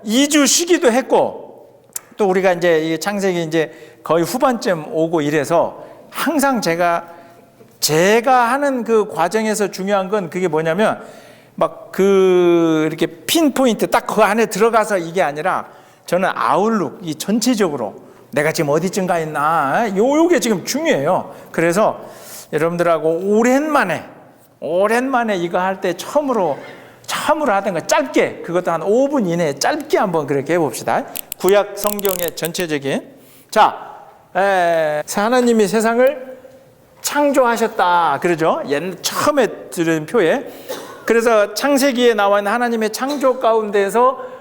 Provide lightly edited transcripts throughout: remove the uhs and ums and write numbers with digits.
2주 쉬기도 했고, 또 우리가 이제 이 창세기 이제 거의 후반쯤 오고 이래서 항상 제가 하는 그 과정에서 중요한 건 그게 뭐냐면 막 이렇게 핀포인트 딱 그 안에 들어가서 이게 아니라 저는 아웃룩, 이 전체적으로 내가 지금 어디쯤 가 있나, 요게 지금 중요해요. 그래서 여러분들하고 오랜만에 이거 할 때 처음으로 하던 거 짧게, 그것도 한 5분 이내에 짧게 한번 그렇게 해봅시다. 구약 성경의 전체적인. 자, 하나님이 세상을 창조하셨다 그러죠. 처음에 들은 표에. 그래서 창세기에 나와 있는 하나님의 창조 가운데서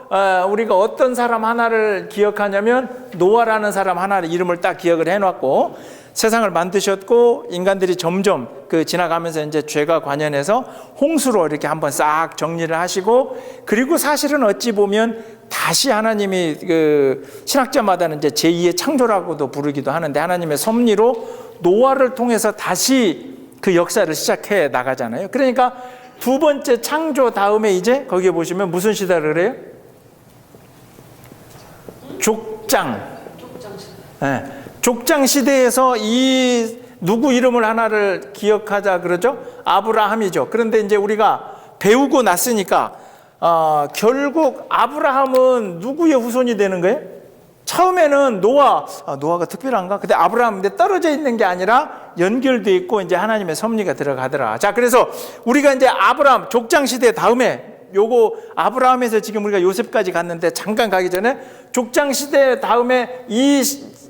우리가 어떤 사람 하나를 기억하냐면 노아라는 사람 하나의 이름을 딱 기억을 해놨고, 세상을 만드셨고 인간들이 점점 지나가면서 이제 죄가 관연해서 홍수로 이렇게 한번 싹 정리를 하시고, 그리고 사실은 어찌 보면 다시 하나님이 신학자마다는 이제 제2의 창조라고도 부르기도 하는데, 하나님의 섭리로 노아를 통해서 다시 그 역사를 시작해 나가잖아요. 그러니까 두 번째 창조 다음에 이제 거기에 보시면 무슨 시대를 그래요? 족장. 네. 족장 시대에서 이 누구 이름을 하나를 기억하자 그러죠? 아브라함이죠. 그런데 이제 우리가 배우고 났으니까 결국 아브라함은 누구의 후손이 되는 거예요? 처음에는 노아가 특별한가? 근데 아브라함인데 떨어져 있는 게 아니라 연결돼 있고 이제 하나님의 섭리가 들어가더라. 자, 그래서 우리가 이제 아브라함 족장 시대 다음에 요거 아브라함에서 지금 우리가 요셉까지 갔는데, 잠깐 가기 전에 족장 시대 다음에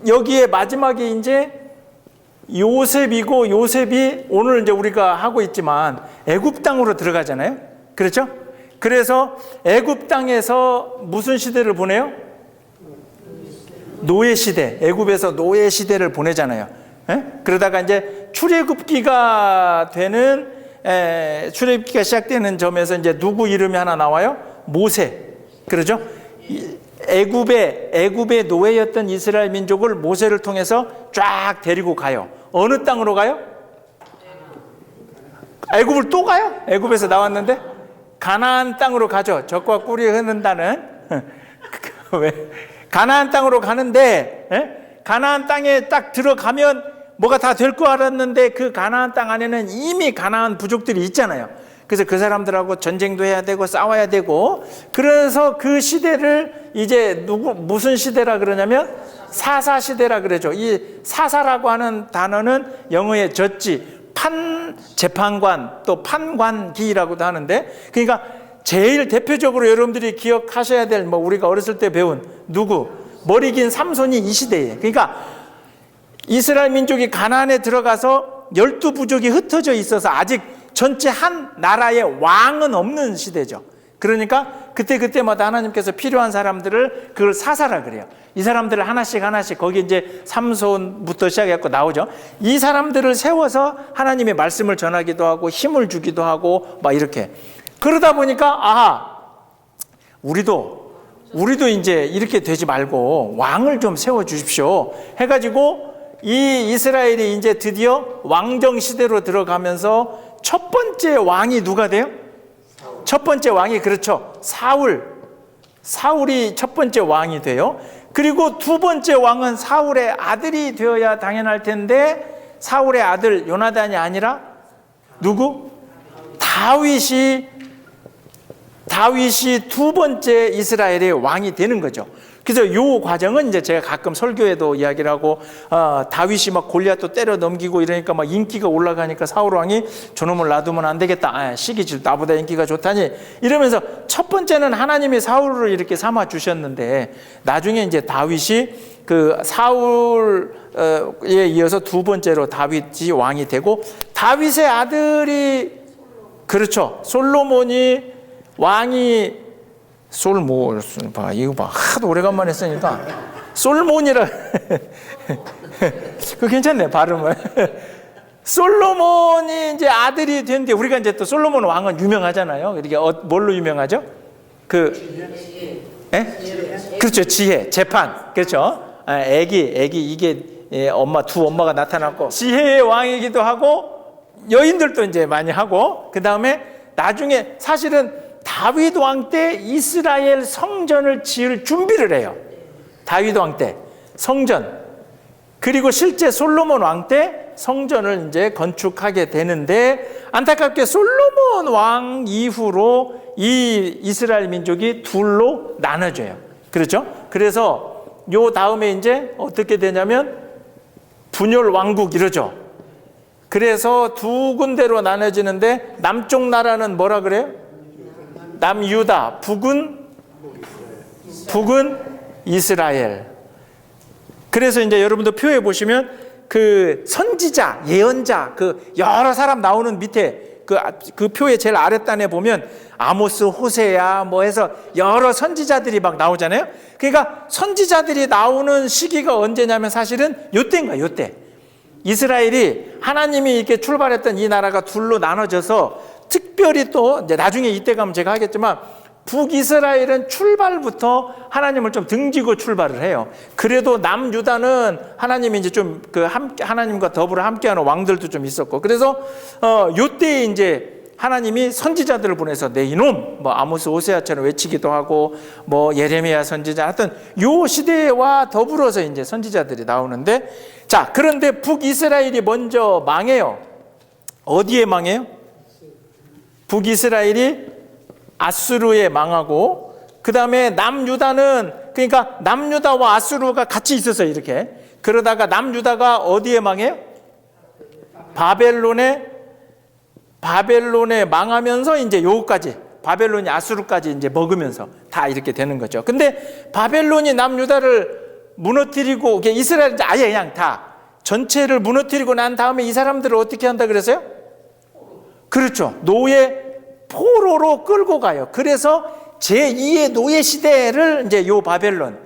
여기에 마지막에 이제 요셉이고, 요셉이 오늘 이제 우리가 하고 있지만 애굽 땅으로 들어가잖아요. 그렇죠? 그래서 애굽 땅에서 무슨 시대를 보내요? 노예 시대. 애굽에서 노예 시대를 보내잖아요. 그러다가 이제 출애굽기가 시작되는 점에서 이제 누구 이름이 하나 나와요? 모세. 그러죠? 애굽의 노예였던 이스라엘 민족을 모세를 통해서 쫙 데리고 가요. 어느 땅으로 가요? 애굽을 또 가요? 애굽에서 나왔는데 가나안 땅으로 가죠. 젖과 꿀이 흐른다는. 왜? 가나안 땅으로 가는데, 가나안 땅에 딱 들어가면 뭐가 다 될 거 알았는데, 그 가나안 땅 안에는 이미 가나안 부족들이 있잖아요. 그래서 그 사람들하고 전쟁도 해야 되고 싸워야 되고, 그래서 그 시대를 이제 무슨 시대라 그러냐면 사사 시대라 그러죠. 이 사사라고 하는 단어는 영어의 젖지, 재판관, 또 판관기라고도 하는데, 그러니까 제일 대표적으로 여러분들이 기억하셔야 될, 우리가 어렸을 때 배운 머리 긴 삼손이 이 시대예요. 그러니까 이스라엘 민족이 가나안에 들어가서 12부족이 흩어져 있어서 아직 전체 한 나라의 왕은 없는 시대죠. 그러니까 그때마다 하나님께서 필요한 사람들을 그걸 사사라 그래요. 이 사람들을 하나씩 거기 이제 삼손부터 시작해서 나오죠. 이 사람들을 세워서 하나님의 말씀을 전하기도 하고 힘을 주기도 하고 막 이렇게. 그러다 보니까 우리도 이제 이렇게 되지 말고 왕을 좀 세워 주십시오 해가지고 이 이스라엘이 이제 드디어 왕정 시대로 들어가면서 첫 번째 왕이 누가 돼요? 첫 번째 왕이, 그렇죠, 사울이 첫 번째 왕이 돼요. 그리고 두 번째 왕은 사울의 아들이 되어야 당연할 텐데, 사울의 아들 요나단이 아니라 누구? 다윗이 두 번째 이스라엘의 왕이 되는 거죠. 그래서 이 과정은 이제 제가 가끔 설교에도 이야기를 하고, 다윗이 막 골리앗도 때려 넘기고 이러니까 막 인기가 올라가니까 사울 왕이 저놈을 놔두면 안 되겠다. 시기질, 나보다 인기가 좋다니. 이러면서 첫 번째는 하나님이 사울을 이렇게 삼아 주셨는데, 나중에 이제 다윗이 그 사울에 이어서 두 번째로 다윗이 왕이 되고, 다윗의 아들이, 그렇죠, 솔로몬이 왕이, 이거 봐. 하도 오래간만에 쓰니까. 솔몬이라. 그거 괜찮네, 발음을. 솔로몬이 이제 아들이 됐는데, 우리가 이제 또 솔로몬 왕은 유명하잖아요. 이렇게 뭘로 유명하죠? 그렇죠. 지혜, 재판. 그렇죠. 이게 두 엄마가 나타났고, 지혜의 왕이기도 하고, 여인들도 이제 많이 하고, 그 다음에 나중에 사실은 다윗 왕 때 이스라엘 성전을 지을 준비를 해요. 다윗 왕 때 성전. 그리고 실제 솔로몬 왕 때 성전을 이제 건축하게 되는데, 안타깝게 솔로몬 왕 이후로 이 이스라엘 민족이 둘로 나눠져요. 그렇죠? 그래서 요 다음에 이제 어떻게 되냐면 분열 왕국 이러죠. 그래서 두 군데로 나눠지는데, 남쪽 나라는 뭐라 그래요? 남유다, 북은 이스라엘. 그래서 이제 여러분도 표에 보시면 그 선지자, 예언자, 그 여러 사람 나오는 밑에 그 표의 제일 아랫단에 보면 아모스, 호세야 뭐 해서 여러 선지자들이 막 나오잖아요. 그러니까 선지자들이 나오는 시기가 언제냐면 사실은 요때인가, 요때. 이스라엘이 하나님이 이렇게 출발했던 이 나라가 둘로 나눠져서, 특별히 또 이제 나중에 이때 가면 제가 하겠지만, 북이스라엘은 출발부터 하나님을 좀 등지고 출발을 해요. 그래도 남유다는 하나님이 이제 좀 하나님과 더불어 함께하는 왕들도 좀 있었고, 그래서 요때 이제 하나님이 선지자들을 보내서 내 이놈, 뭐 아모스, 호세아처럼 외치기도 하고, 뭐 예레미야 선지자, 하여튼 요 시대와 더불어서 이제 선지자들이 나오는데, 자, 그런데 북이스라엘이 먼저 망해요. 어디에 망해요? 북이스라엘이 아수르에 망하고, 그 다음에 남유다는, 그러니까 남유다와 아수르가 같이 있었어요, 이렇게. 그러다가 남유다가 어디에 망해요? 바벨론에 망하면서 이제 요까지, 바벨론이 아수르까지 이제 먹으면서 다 이렇게 되는 거죠. 근데 바벨론이 남유다를 무너뜨리고, 이스라엘 아예 그냥 다 전체를 무너뜨리고 난 다음에 이 사람들을 어떻게 한다 그랬어요? 그렇죠. 노예 포로로 끌고 가요. 그래서 제2의 노예 시대를 이제 요 바벨론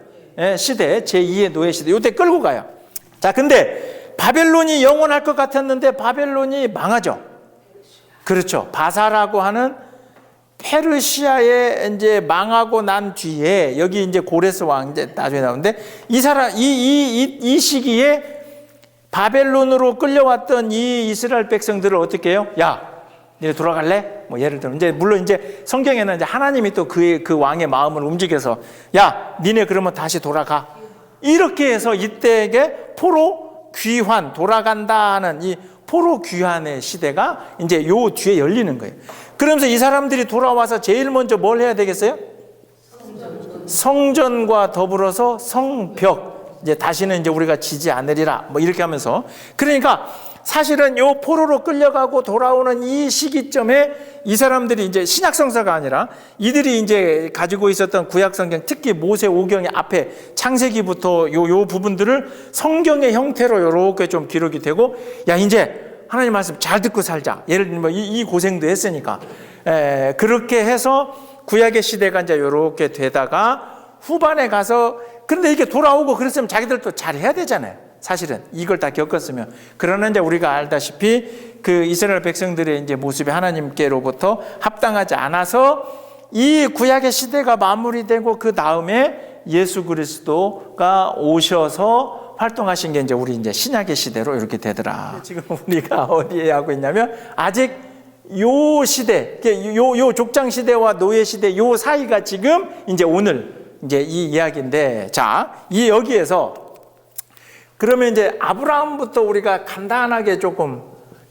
시대, 제2의 노예 시대, 요때 끌고 가요. 자, 근데 바벨론이 영원할 것 같았는데 바벨론이 망하죠. 그렇죠. 바사라고 하는 페르시아에 이제 망하고 난 뒤에, 여기 이제 고레스 왕 이제 나중에 나오는데, 이 사람 이 시기에 바벨론으로 끌려왔던 이 이스라엘 백성들을 어떻게 해요? 야, 니네 돌아갈래? 뭐 예를 들어 이제 물론 이제 성경에는 이제 하나님이 또 그 왕의 마음을 움직여서, 야, 니네 그러면 다시 돌아가. 이렇게 해서 이때에 포로 귀환, 돌아간다 하는 이 포로 귀환의 시대가 이제 요 뒤에 열리는 거예요. 그러면서 이 사람들이 돌아와서 제일 먼저 뭘 해야 되겠어요? 성전과 더불어서 성벽, 이제 다시는 이제 우리가 지지 않으리라, 뭐 이렇게 하면서. 그러니까 사실은 요 포로로 끌려가고 돌아오는 이 시기점에 이 사람들이 이제 신약 성서가 아니라 이들이 이제 가지고 있었던 구약 성경, 특히 모세 오경의 앞에 창세기부터 요 부분들을 성경의 형태로 이렇게 좀 기록이 되고, 야, 이제 하나님 말씀 잘 듣고 살자. 예를 들면 이 고생도 했으니까. 그렇게 해서 구약의 시대가 이제 이렇게 되다가 후반에 가서, 그런데 이게 돌아오고 그랬으면 자기들도 잘 해야 되잖아요. 사실은 이걸 다 겪었으면. 그러나 이제 우리가 알다시피 그 이스라엘 백성들의 이제 모습이 하나님께로부터 합당하지 않아서 이 구약의 시대가 마무리되고, 그 다음에 예수 그리스도가 오셔서 활동하신 게 이제 우리 이제 신약의 시대로 이렇게 되더라. 지금 우리가 어디에 하고 있냐면, 아직 요 시대, 요 족장 시대와 노예 시대 요 사이가 지금 이제 오늘 이제 이 이야기인데, 자, 이 여기에서 그러면 이제 아브라함부터 우리가 간단하게 조금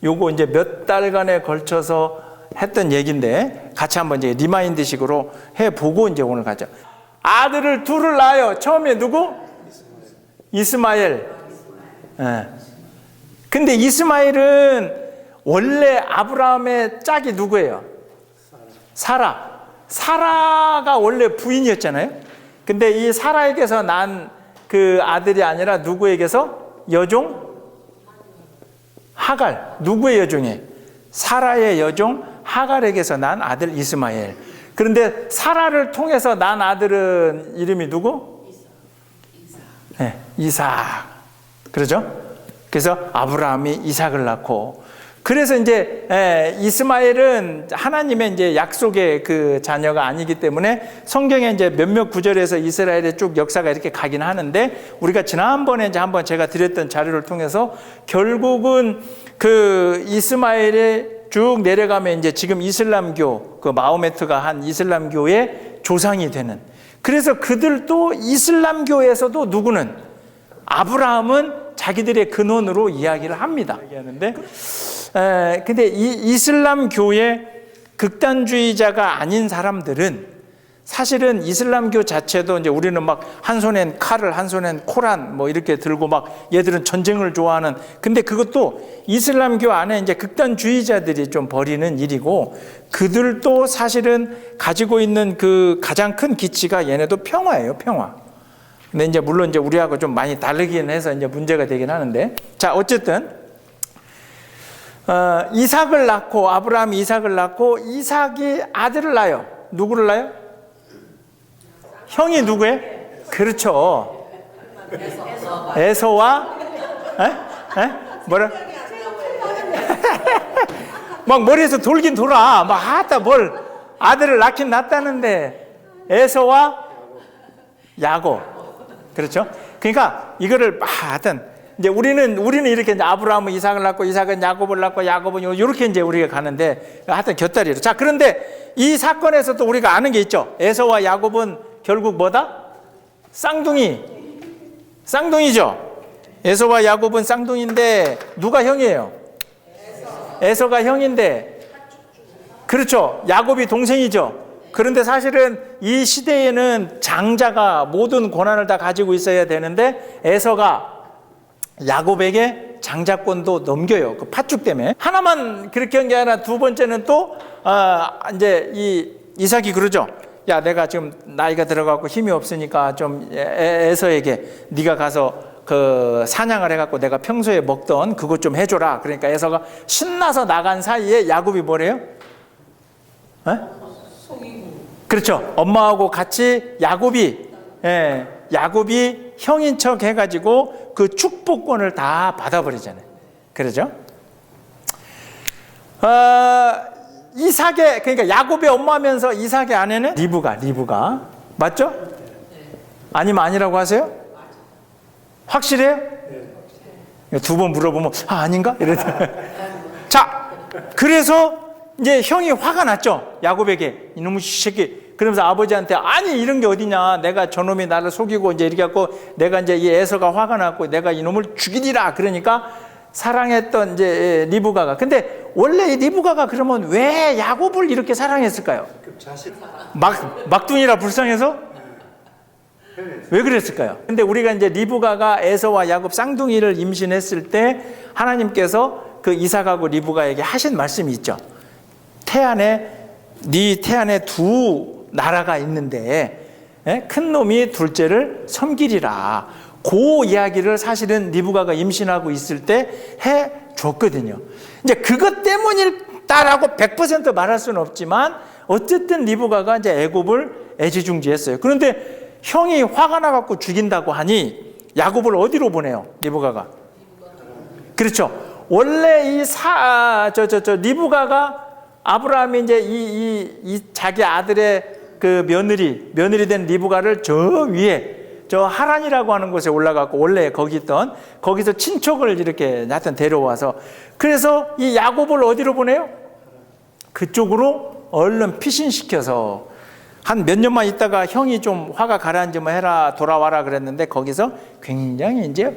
요거 이제 몇 달간에 걸쳐서 했던 얘기인데, 같이 한번 이제 리마인드식으로 해보고 이제 오늘 가죠. 아들을 둘을 낳아요. 처음에 누구? 이스마엘. 예. 근데 이스마엘은 원래 아브라함의 짝이 누구예요? 사라가 원래 부인이었잖아요. 근데 이 사라에게서 난 그 아들이 아니라 누구에게서? 여종? 하갈. 누구의 여종이에요? 사라의 여종 하갈에게서 난 아들 이스마엘. 그런데 사라를 통해서 난 아들은 이름이 누구? 네, 이삭. 그러죠? 그래서 아브라함이 이삭을 낳고, 그래서 이제 이스마엘은 하나님의 이제 약속의 그 자녀가 아니기 때문에 성경에 이제 몇몇 구절에서 이스라엘의 쭉 역사가 이렇게 가긴 하는데, 우리가 지난번에 이제 한번 제가 드렸던 자료를 통해서 결국은 그 이스마엘의 쭉 내려가면 이제 지금 이슬람교, 그 마호메트가 한 이슬람교의 조상이 되는. 그래서 그들도 이슬람교에서도 누구는 아브라함은 자기들의 근원으로 이야기를 합니다. 얘기하는데, 근데 이 이슬람교의 극단주의자가 아닌 사람들은 사실은 이슬람교 자체도 이제 우리는 막 한 손엔 칼을 한 손엔 코란 뭐 이렇게 들고 막 얘들은 전쟁을 좋아하는, 근데 그것도 이슬람교 안에 이제 극단주의자들이 좀 벌이는 일이고, 그들도 사실은 가지고 있는 그 가장 큰 기치가 얘네도 평화예요, 평화. 근데 이제 물론 이제 우리하고 좀 많이 다르긴 해서 이제 문제가 되긴 하는데, 자 어쨌든 이삭을 낳고, 아브라함이 이삭을 낳고, 이삭이 아들을 낳아요. 누구를 낳아요? 형이 누구예요? 그렇죠. 에서와 뭐라? 막 머리에서 돌긴 돌아. 막 하다 뭘 아들을 낳긴 낳았다는데 에서와 야곱. 그렇죠? 그러니까 이거를 하여튼 이제 우리는 이렇게 이제 아브라함은 이삭을 낳고, 이삭은 야곱을 낳고, 야곱은 이렇게 이제 우리가 가는데 하여튼 곁다리로. 자, 그런데 이 사건에서도 우리가 아는 게 있죠. 에서와 야곱은 결국 뭐다? 쌍둥이죠. 에서와 야곱은 쌍둥이인데 누가 형이에요? 에서가 형인데, 그렇죠. 야곱이 동생이죠. 그런데 사실은 이 시대에는 장자가 모든 권한을 다 가지고 있어야 되는데 에서가 야곱에게 장자권도 넘겨요. 그 팥죽 때문에. 하나만 그렇게 한 게 아니라 두 번째는 또 이제 이 이삭이 그러죠. 야, 내가 지금 나이가 들어가고 힘이 없으니까 좀 에서에게 네가 가서 그 사냥을 해갖고 내가 평소에 먹던 그것 좀 해줘라. 그러니까 에서가 신나서 나간 사이에 야곱이 뭐래요? 그렇죠. 엄마하고 같이 야곱이 형인 척 해가지고 그 축복권을 다 받아버리잖아요. 그러죠? 이삭의, 그러니까 야곱의 엄마면서 이삭의 아내는 리브가 맞죠? 아니면 아니라고 하세요? 확실해요? 두 번 물어보면 아닌가? 자, 그래서 이제 형이 화가 났죠. 야곱에게. 이놈의 새끼. 그러면서 아버지한테 아니 이런 게 어디냐, 내가 저놈이 나를 속이고 이제 이렇게 갖고 내가 이제 이 에서가 화가 났고 내가 이놈을 죽이리라. 그러니까 사랑했던 이제 리브가가, 근데 원래 이 리브가가 그러면 왜 야곱을 이렇게 사랑했을까요? 막둥이라 불쌍해서? 왜 그랬을까요? 근데 우리가 이제 리브가가 에서와 야곱 쌍둥이를 임신했을 때 하나님께서 그 이삭하고 리브가에게 하신 말씀이 있죠. 네 태안에 두 나라가 있는데 큰 놈이 둘째를 섬기리라. 그 이야기를 사실은 리브가가 임신하고 있을 때 해줬거든요. 이제 그것 때문일다라고 100% 말할 수는 없지만 어쨌든 리브가가 이제 애굽을 애지중지했어요. 그런데 형이 화가 나갖고 죽인다고 하니 야곱을 어디로 보내요? 리브가가. 그렇죠. 원래 리브가가 아브라함이 이제 이 자기 아들의 그 며느리 된 리브가를 저 위에 저 하란이라고 하는 곳에 올라가고 원래 거기서 친척을 이렇게 하여튼 데려와서, 그래서 이 야곱을 어디로 보내요? 그쪽으로 얼른 피신시켜서 한 몇 년만 있다가 형이 좀 화가 가라앉으면 해라, 돌아와라 그랬는데 거기서 굉장히 이제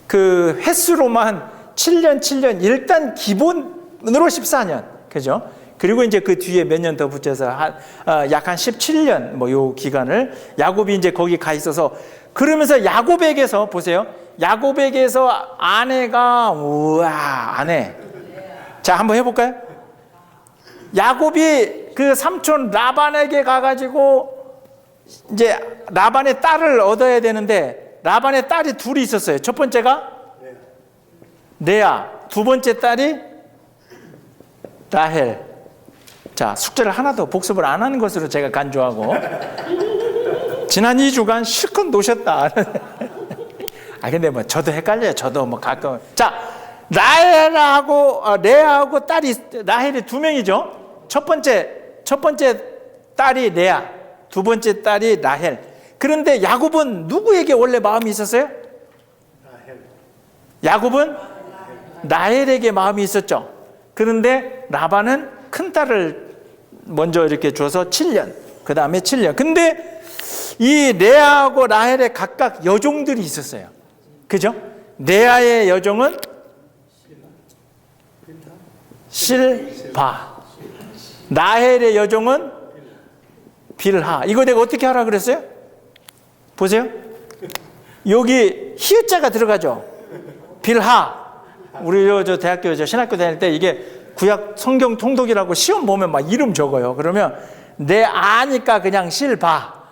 그 횟수로만 7년 일단 기본으로 14년, 그죠? 그리고 이제 그 뒤에 몇 년 더 붙여서 약 한 17년 뭐 요 기간을 야곱이 이제 거기 가 있어서, 그러면서 야곱에게서 보세요. 야곱에게서 아내가 아내. 자, 한번 해볼까요? 야곱이 그 삼촌 라반에게 가가지고 이제 라반의 딸을 얻어야 되는데 라반의 딸이 둘이 있었어요. 첫 번째가 레아, 두 번째 딸이 라헬. 자, 숙제를 하나도 복습을 안 하는 것으로 제가 간주하고 지난 2주간 실컷 노셨다. 근데 뭐 저도 헷갈려요. 저도 뭐 가끔. 자, 레아하고 딸이, 라헬이 두 명이죠. 첫 번째 딸이 레아, 두 번째 딸이 라헬. 그런데 야곱은 누구에게 원래 마음이 있었어요? 야곱은 라헬에게 마음이 있었죠. 그런데 라반은 큰 딸을 먼저 이렇게 줘서 7년, 그 다음에 7년. 근데 이 레아하고 라헬의 각각 여종들이 있었어요. 그죠? 레아의 여종은 실바, 라헬의 여종은 빌하. 이거 내가 어떻게 하라 그랬어요? 보세요. 여기 히읗자가 들어가죠. 빌하. 우리 저 대학교 신학교 다닐 때 이게 구약 성경 통독이라고 시험 보면 막 이름 적어요. 그러면 내 아니까 그냥 실바.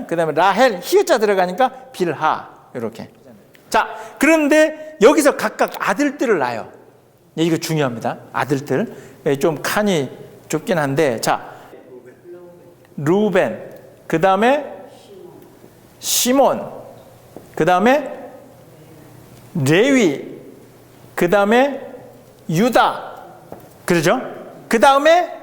그 다음에 라헬 히읗자 들어가니까 빌하. 이렇게. 자, 그런데 여기서 각각 아들들을 낳아요. 이거 중요합니다. 아들들. 좀 칸이 좁긴 한데, 자, 루벤, 그 다음에 시몬, 그 다음에 레위, 그 다음에 유다, 그러죠? 그 다음에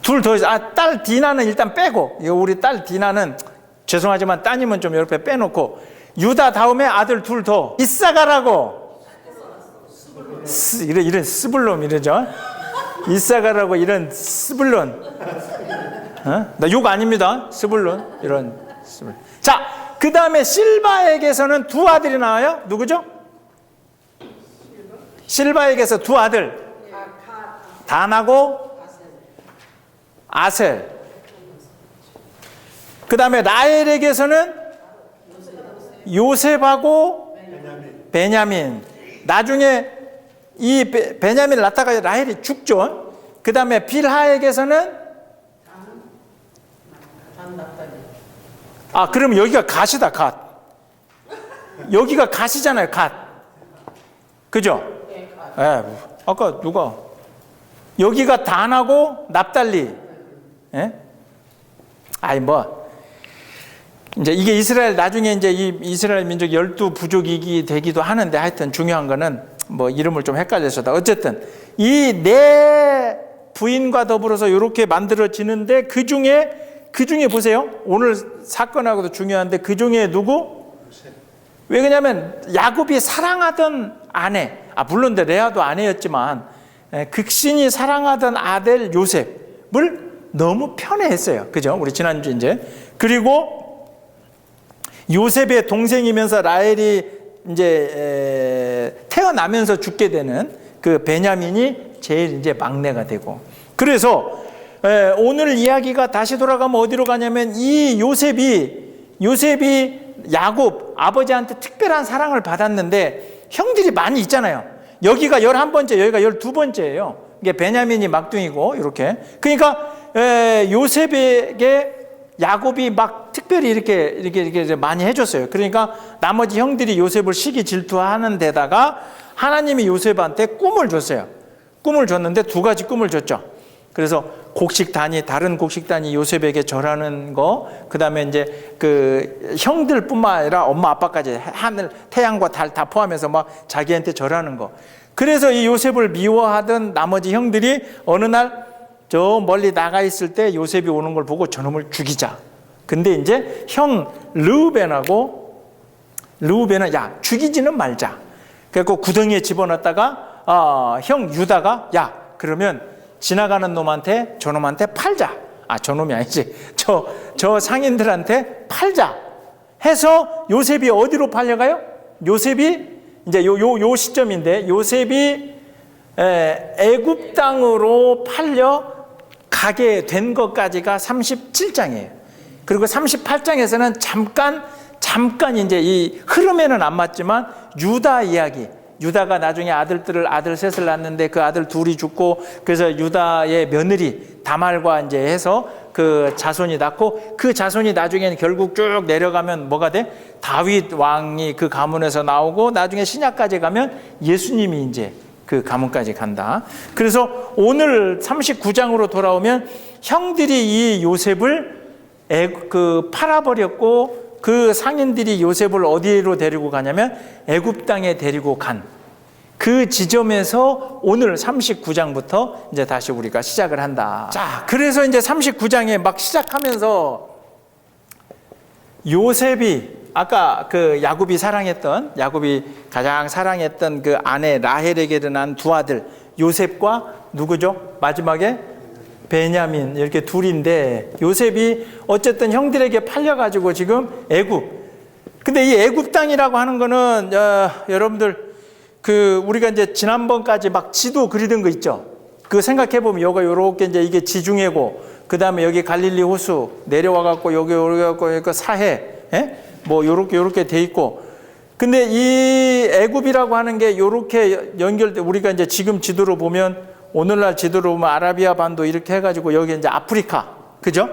둘 더 있어. 딸 디나는 일단 빼고, 우리 딸 디나는 죄송하지만 따님은 좀 옆에 빼놓고, 유다 다음에 아들 둘 더. 이사가라고. 이런 스불론 이러죠. 이사가라고 이런 스불론. 나 욕 아닙니다. 스불론. 이런 스불론. 자, 그 다음에 실바에게서는 두 아들이 나와요. 누구죠? 실바에게서 두 아들. 단하고 아셀. 그 다음에 라헬에게서는 요셉하고 베냐민. 나중에 이 베냐민을 낳다가 라헬이 죽죠. 그 다음에 빌하에게서는 그럼 여기가 갓이다. 갓. 여기가 갓이잖아요. 갓. 그죠? 예. 아까 누가 여기가 단하고 납달리. 예? 이제 이게 이스라엘 나중에 이제 이 이스라엘 민족 12부족이 되기도 하는데 하여튼 중요한 거는 이름을 좀 헷갈려서다. 어쨌든 이 네 부인과 더불어서 이렇게 만들어지는데 그 중에 보세요. 오늘 사건하고도 중요한데 그 중에 누구? 왜 그러냐면 야곱이 사랑하던 아내, 물론 레아도 아내였지만 극신이 사랑하던 아들 요셉을 너무 편애했어요. 그죠? 우리 지난주 이제. 그리고 요셉의 동생이면서 라헬이 이제 태어나면서 죽게 되는 그 베냐민이 제일 이제 막내가 되고. 그래서 오늘 이야기가 다시 돌아가면 어디로 가냐면 이 요셉이 야곱 아버지한테 특별한 사랑을 받았는데 형들이 많이 있잖아요. 여기가 11번째, 여기가 12번째예요. 이게 베냐민이 막둥이고 이렇게. 그러니까 요셉에게 야곱이 막 특별히 이렇게 많이 해줬어요. 그러니까 나머지 형들이 요셉을 시기 질투하는 데다가 하나님이 요셉한테 꿈을 줬어요. 꿈을 줬는데 두 가지 꿈을 줬죠. 그래서 다른 곡식단이 요셉에게 절하는 거, 그 다음에 이제 그 형들뿐만 아니라 엄마 아빠까지 하늘, 태양과 달 다 포함해서 막 자기한테 절하는 거. 그래서 이 요셉을 미워하던 나머지 형들이 어느 날 저 멀리 나가 있을 때 요셉이 오는 걸 보고 저놈을 죽이자. 근데 이제 형 르우벤은 죽이지는 말자. 그래서 구덩이에 집어넣었다가 형 유다가 그러면 지나가는 놈한테 저놈한테 팔자. 저놈이 아니지. 저 상인들한테 팔자. 해서 요셉이 어디로 팔려가요? 요셉이 이제 요 시점인데 요셉이 애굽 땅으로 팔려 가게 된 것까지가 37장이에요. 그리고 38장에서는 잠깐 이제 이 흐름에는 안 맞지만 유다 이야기. 유다가 나중에 아들 셋을 낳았는데 그 아들 둘이 죽고 그래서 유다의 며느리 다말과 이제 해서 그 자손이 낳고 그 자손이 나중에는 결국 쭉 내려가면 뭐가 돼? 다윗 왕이 그 가문에서 나오고 나중에 신약까지 가면 예수님이 이제 그 가문까지 간다. 그래서 오늘 39장으로 돌아오면 형들이 이 요셉을 팔아버렸고 그 상인들이 요셉을 어디로 데리고 가냐면 애굽 땅에 데리고 간 그 지점에서 오늘 39장부터 이제 다시 우리가 시작을 한다. 자, 그래서 이제 39장에 막 시작하면서 요셉이 아까 그 야곱이 가장 사랑했던 그 아내 라헬에게 난 두 아들 요셉과 누구죠? 마지막에 베냐민, 이렇게 둘인데, 요셉이 어쨌든 형들에게 팔려가지고 지금 애굽. 근데 이 애굽 땅이라고 하는 거는 여러분들 그 우리가 이제 지난번까지 막 지도 그리던 거 있죠. 그 생각해 보면 요렇게 이제 이게 지중해고, 그 다음에 여기 갈릴리 호수 내려와 갖고 여기 갖고 사해, 뭐 요렇게 돼 있고. 근데 이 애굽이라고 하는 게 요렇게 연결돼, 우리가 이제 지금 지도로 보면, 오늘날 지도로 보면 아라비아 반도 이렇게 해가지고 여기 이제 아프리카, 그죠?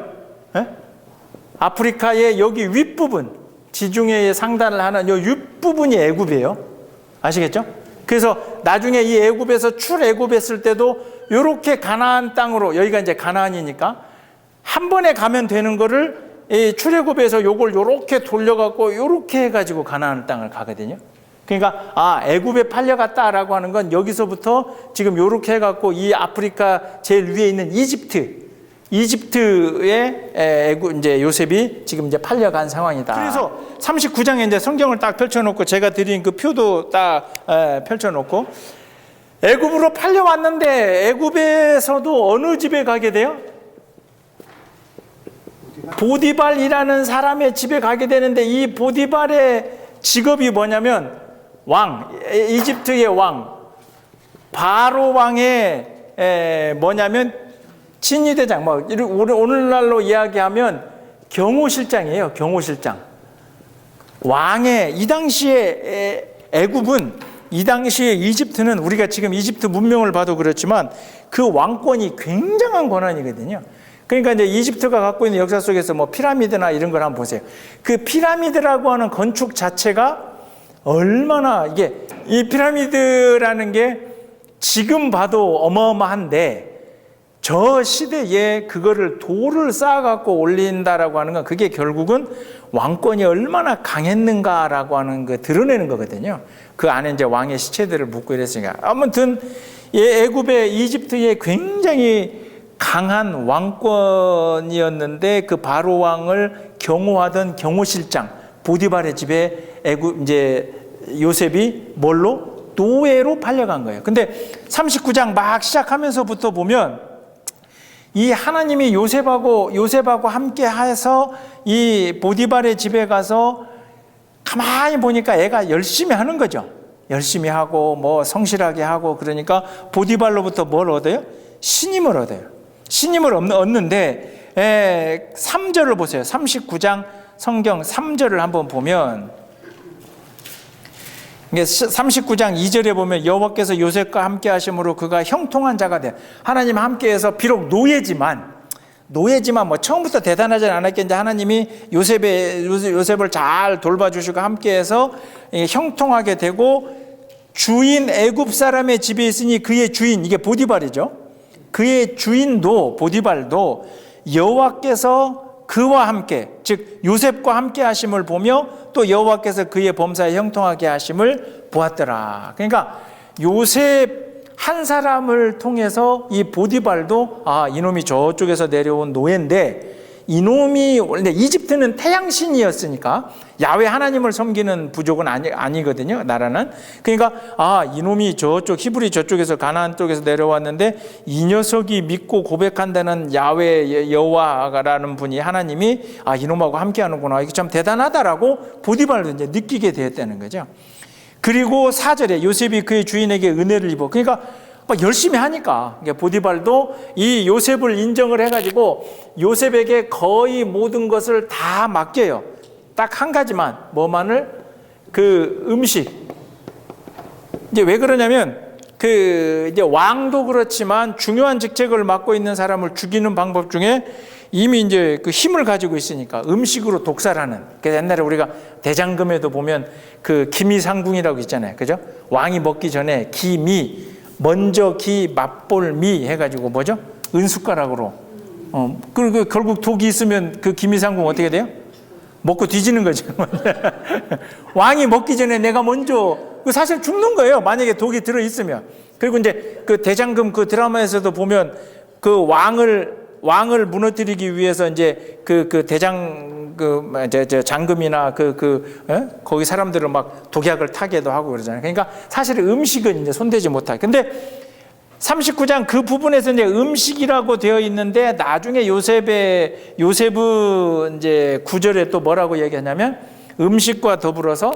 아프리카의 여기 윗부분, 지중해에 상단을 하는 요 윗부분이 애굽이에요. 아시겠죠? 그래서 나중에 이 애굽에서 출애굽했을 때도 요렇게 가나안 땅으로, 여기가 이제 가나안이니까 한 번에 가면 되는 거를 이 출애굽에서 요걸 요렇게 돌려갖고 요렇게 해가지고 가나안 땅을 가거든요. 그러니까 애굽에 팔려갔다라고 하는 건 여기서부터 지금 요렇게 해갖고 이 아프리카 제일 위에 있는 이집트에 애굽 이제 요셉이 지금 이제 팔려간 상황이다. 그래서 39장에 이제 성경을 딱 펼쳐놓고 제가 드린 그 표도 딱 펼쳐놓고, 애굽으로 팔려왔는데 애굽에서도 어느 집에 가게 돼요? 보디발이라는 사람의 집에 가게 되는데, 이 보디발의 직업이 뭐냐면 이집트의 왕, 바로 왕의 뭐냐면 친위대장, 뭐 오늘날로 이야기하면 경호실장이에요. 경호실장. 왕의, 이 당시에 애굽은, 이 당시에 이집트는, 우리가 지금 이집트 문명을 봐도 그렇지만 그 왕권이 굉장한 권한이거든요. 그러니까 이제 이집트가 갖고 있는 역사 속에서 뭐 피라미드나 이런 걸 한번 보세요. 그 피라미드라고 하는 건축 자체가 얼마나, 이게 이 피라미드라는 게 지금 봐도 어마어마한데, 저 시대에 그거를 돌을 쌓아갖고 올린다라고 하는 건, 그게 결국은 왕권이 얼마나 강했는가라고 하는 거 드러내는 거거든요. 그 안에 이제 왕의 시체들을 묻고 이랬으니까. 아무튼 애굽의, 이집트의 굉장히 강한 왕권이었는데, 그 바로 왕을 경호하던 경호실장 보디발의 집에 이제 요셉이 뭘로? 노예로 팔려간 거예요. 근데 39장 막 시작하면서부터 보면, 이 하나님이 요셉하고 함께 해서 이 보디발의 집에 가서 가만히 보니까 애가 열심히 하는 거죠. 열심히 하고 뭐 성실하게 하고, 그러니까 보디발로부터 뭘 얻어요? 신임을 얻어요. 신임을 얻는데 3절을 보세요. 39장 성경 3절을 한번 보면, 39장 2절에 보면 여호와께서 요셉과 함께 하심으로 그가 형통한 자가 돼. 하나님 함께해서 비록 노예지만 뭐 처음부터 대단하지 않았겠는데, 하나님이 요셉을 잘 돌봐주시고 함께해서 형통하게 되고, 주인 애굽 사람의 집에 있으니 그의 주인, 이게 보디발이죠. 그의 주인도, 보디발도 여호와께서 그와 함께, 즉 요셉과 함께 하심을 보며 또 여호와께서 그의 범사에 형통하게 하심을 보았더라. 그러니까 요셉 한 사람을 통해서 이 보디발도, 이놈이 저쪽에서 내려온 노예인데, 이놈이 원래 이집트는 태양신이었으니까 야훼 하나님을 섬기는 부족은 아니거든요, 나라는. 그러니까 이놈이 저쪽 히브리 저쪽에서 가나안 쪽에서 내려왔는데, 이 녀석이 믿고 고백한다는 야훼 여호와라는 분이, 하나님이 이놈하고 함께하는구나, 이게 참 대단하다라고 보디발도 이제 느끼게 되었다는 거죠. 그리고 4절에 요셉이 그의 주인에게 은혜를 입어, 그러니까 막 열심히 하니까 보디발도 이 요셉을 인정을 해가지고 요셉에게 거의 모든 것을 다 맡겨요. 딱 한 가지만, 뭐만을? 그 음식. 이제 왜 그러냐면, 이제 왕도 그렇지만 중요한 직책을 맡고 있는 사람을 죽이는 방법 중에 이미 이제 그 힘을 가지고 있으니까 음식으로 독살하는. 그래서 옛날에 우리가 대장금에도 보면 그 기미상궁이라고 있잖아요. 그죠? 왕이 먹기 전에 기미, 먼저 기 맛볼 미 해가지고 뭐죠? 은숟가락으로. 그리고 결국 독이 있으면 그 기미상궁 어떻게 돼요? 먹고 뒤지는 거죠. 왕이 먹기 전에 내가 먼저, 사실 죽는 거예요. 만약에 독이 들어있으면. 그리고 이제 그 대장금 그 드라마에서도 보면 그 왕을 왕을 무너뜨리기 위해서 이제 그 장금이나 거기 사람들을 막 독약을 타게도 하고 그러잖아요. 그러니까 사실 음식은 이제 손대지 못하게. 근데 39장 그 부분에서 이제 음식이라고 되어 있는데 나중에 요셉은 이제 9절에 또 뭐라고 얘기하냐면 음식과 더불어서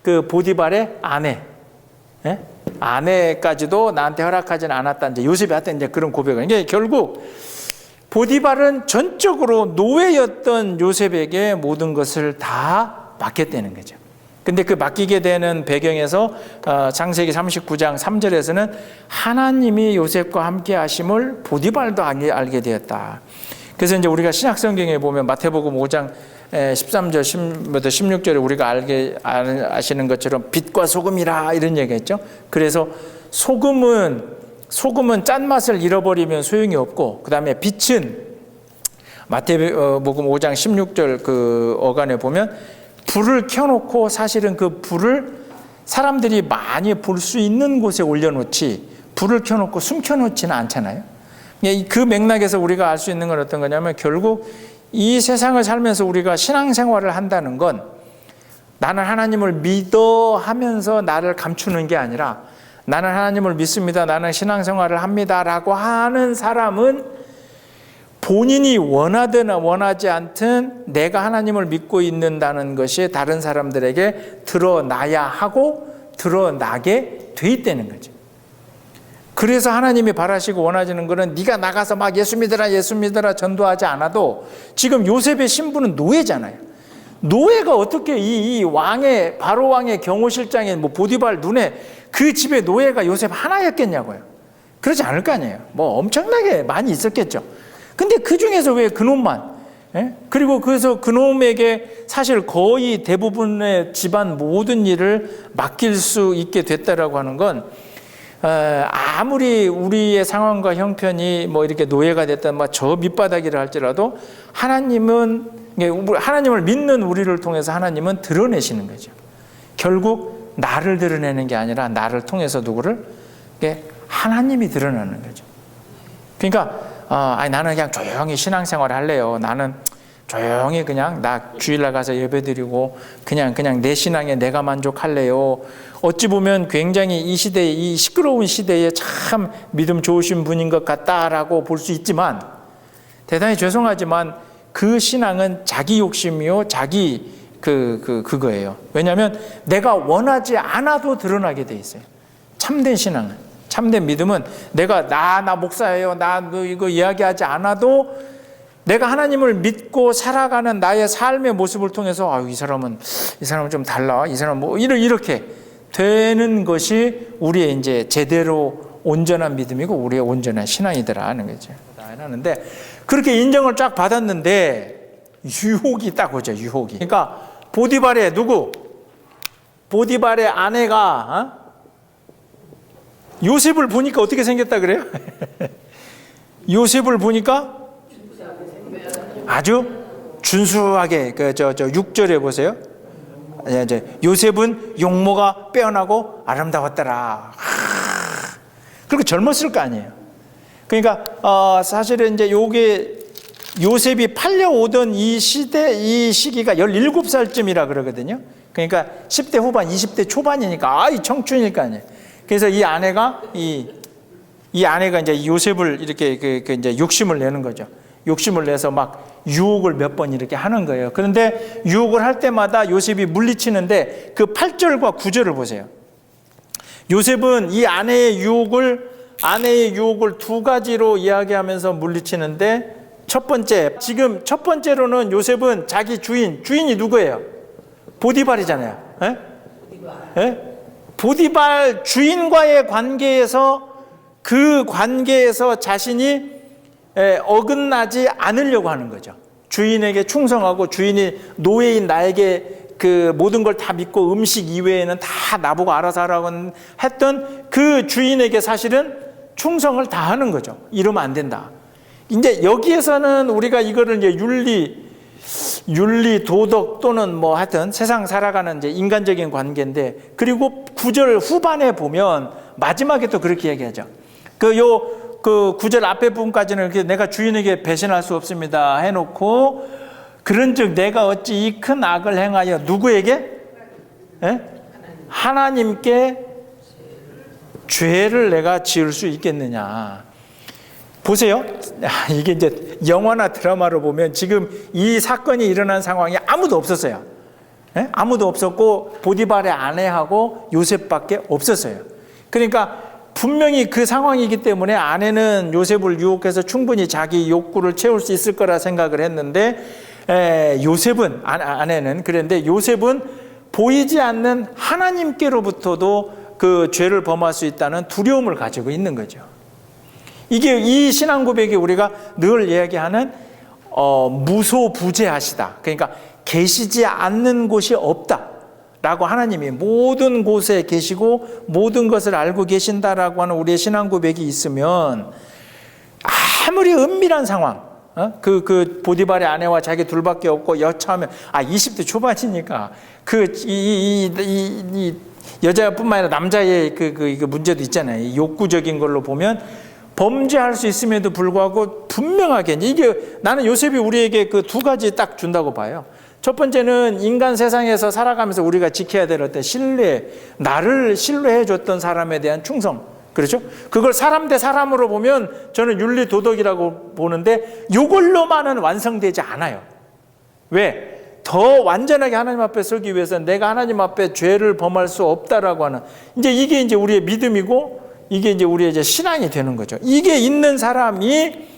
그 보디발의 아내까지도 나한테 허락하지는 않았다. 이제 요셉이 하여튼 이제 그런 고백을. 이게 결국 보디발은 전적으로 노예였던 요셉에게 모든 것을 다 맡겼다는 거죠. 근데 그 맡기게 되는 배경에서 창세기 39장 3절에서는 하나님이 요셉과 함께 하심을 보디발도 알게 되었다. 그래서 이제 우리가 신약성경에 보면 마태복음 5장 13절 16절에 우리가 아시는 것처럼 빛과 소금이라 이런 얘기했죠. 그래서 소금은 짠맛을 잃어버리면 소용이 없고, 그 다음에 빛은 마태복음 5장 16절 그 어간에 보면 불을 켜놓고 사실은 그 불을 사람들이 많이 볼 수 있는 곳에 올려놓지 불을 켜놓고 숨겨놓지는 않잖아요. 그 맥락에서 우리가 알 수 있는 건 어떤 거냐면 결국 이 세상을 살면서 우리가 신앙생활을 한다는 건 나는 하나님을 믿어 하면서 나를 감추는 게 아니라 나는 하나님을 믿습니다, 나는 신앙생활을 합니다라고 하는 사람은 본인이 원하든 원하지 않든 내가 하나님을 믿고 있는다는 것이 다른 사람들에게 드러나야 하고 드러나게 돼 있다는 거죠. 그래서 하나님이 바라시고 원하시는 것은 네가 나가서 막 예수 믿으라 전도하지 않아도 지금 요셉의 신분은 노예잖아요. 노예가 어떻게 이 왕의 바로 왕의 경호실장인 뭐 보디발 눈에 그 집의 노예가 요셉 하나였겠냐고요. 그러지 않을 거 아니에요. 뭐 엄청나게 많이 있었겠죠. 근데 그 중에서 왜 그놈만? 그리고 그래서 그놈에게 사실 거의 대부분의 집안 모든 일을 맡길 수 있게 됐다라고 하는 건 아무리 우리의 상황과 형편이 뭐 이렇게 노예가 됐다, 막 저 밑바닥이라 할지라도 하나님을 믿는 우리를 통해서 하나님은 드러내시는 거죠. 결국 나를 드러내는 게 아니라 나를 통해서 누구를? 하나님이 드러나는 거죠. 그러니까 나는 그냥 조용히 신앙생활을 할래요. 나는 조용히 그냥 나 주일날 가서 예배드리고 그냥 내 신앙에 내가 만족할래요. 어찌 보면 굉장히 이 시대에, 이 시끄러운 시대에 참 믿음 좋으신 분인 것 같다라고 볼 수 있지만 대단히 죄송하지만 그 신앙은 자기 욕심이요, 자기 그거예요. 왜냐하면 내가 원하지 않아도 드러나게 돼 있어요. 참된 신앙은, 참된 믿음은 내가 나 목사예요, 나 이거 이야기하지 않아도 내가 하나님을 믿고 살아가는 나의 삶의 모습을 통해서 이 사람은 좀 달라, 이 사람 뭐 이렇게 되는 것이 우리의 이제 제대로 온전한 믿음이고 우리의 온전한 신앙이더라 하는 거죠. 하는데 그렇게 인정을 쫙 받았는데 유혹이 딱 오죠. 유혹이. 그러니까 보디발의 보디발의 아내가 요셉을 보니까 어떻게 생겼다 그래요? 요셉을 보니까 아주 준수하게 6절에 보세요. 요셉은 용모가 빼어나고 아름다웠더라. 그리고 젊었을 거 아니에요. 그러니까 사실은 이제 요게 요셉이 팔려오던 이 시기가 17살쯤이라 그러거든요. 그러니까 10대 후반, 20대 초반이니까 이 청춘일 거 아니에요. 그래서 이 아내가 이제 요셉을 이렇게 이제 욕심을 내는 거죠. 욕심을 내서 막 유혹을 몇 번 이렇게 하는 거예요. 그런데 유혹을 할 때마다 요셉이 물리치는데 그 8절과 9절을 보세요. 요셉은 이 아내의 유혹을 두 가지로 이야기하면서 물리치는데 첫 번째로는 요셉은 자기 주인이 누구예요? 보디발이잖아요. 보디발 주인과의 관계에서 그 관계에서 자신이 어긋나지 않으려고 하는 거죠. 주인에게 충성하고 주인이 노예인 나에게 그 모든 걸 다 믿고 음식 이외에는 다 나보고 알아서 하라고 했던 그 주인에게 사실은 충성을 다하는 거죠. 이러면 안 된다. 이제 여기에서는 우리가 이거를 이제 윤리, 도덕 또는 뭐 하여튼 세상 살아가는 이제 인간적인 관계인데, 그리고 9절 후반에 보면 마지막에 또 그렇게 얘기하죠. 그 9절 앞에 부분까지는 이렇게 내가 주인에게 배신할 수 없습니다 해놓고, 그런즉 내가 어찌 이 큰 악을 행하여 누구에게? 예? 하나님께 죄를 내가 지을 수 있겠느냐. 보세요. 이게 이제 영화나 드라마로 보면 지금 이 사건이 일어난 상황이 아무도 없었어요. 예? 아무도 없었고 보디발의 아내하고 요셉밖에 없었어요. 그러니까 분명히 그 상황이기 때문에 아내는 요셉을 유혹해서 충분히 자기 욕구를 채울 수 있을 거라 생각을 했는데, 요셉은, 아내는 그랬는데 요셉은 보이지 않는 하나님께로부터도 그 죄를 범할 수 있다는 두려움을 가지고 있는 거죠. 이게 이 신앙 고백이 우리가 늘 이야기하는 무소부재하시다. 그러니까 계시지 않는 곳이 없다 라고, 하나님이 모든 곳에 계시고 모든 것을 알고 계신다라고 하는 우리의 신앙 고백이 있으면, 아무리 은밀한 상황, 그 보디발의 아내와 자기 둘밖에 없고 여차하면, 20대 초반이니까 이 여자뿐만 아니라 남자의 그 문제도 있잖아요. 욕구적인 걸로 보면 범죄할 수 있음에도 불구하고 분명하게, 이게 나는 요셉이 우리에게 그 두 가지 딱 준다고 봐요. 첫 번째는 인간 세상에서 살아가면서 우리가 지켜야 될 어떤 신뢰, 나를 신뢰해 줬던 사람에 대한 충성, 그렇죠? 그걸 사람 대 사람으로 보면 저는 윤리 도덕이라고 보는데, 이걸로만은 완성되지 않아요. 왜? 더 완전하게 하나님 앞에 서기 위해서는 내가 하나님 앞에 죄를 범할 수 없다라고 하는, 이게 이제 우리의 믿음이고, 이게 이제 우리의 이제 신앙이 되는 거죠. 이게 있는 사람이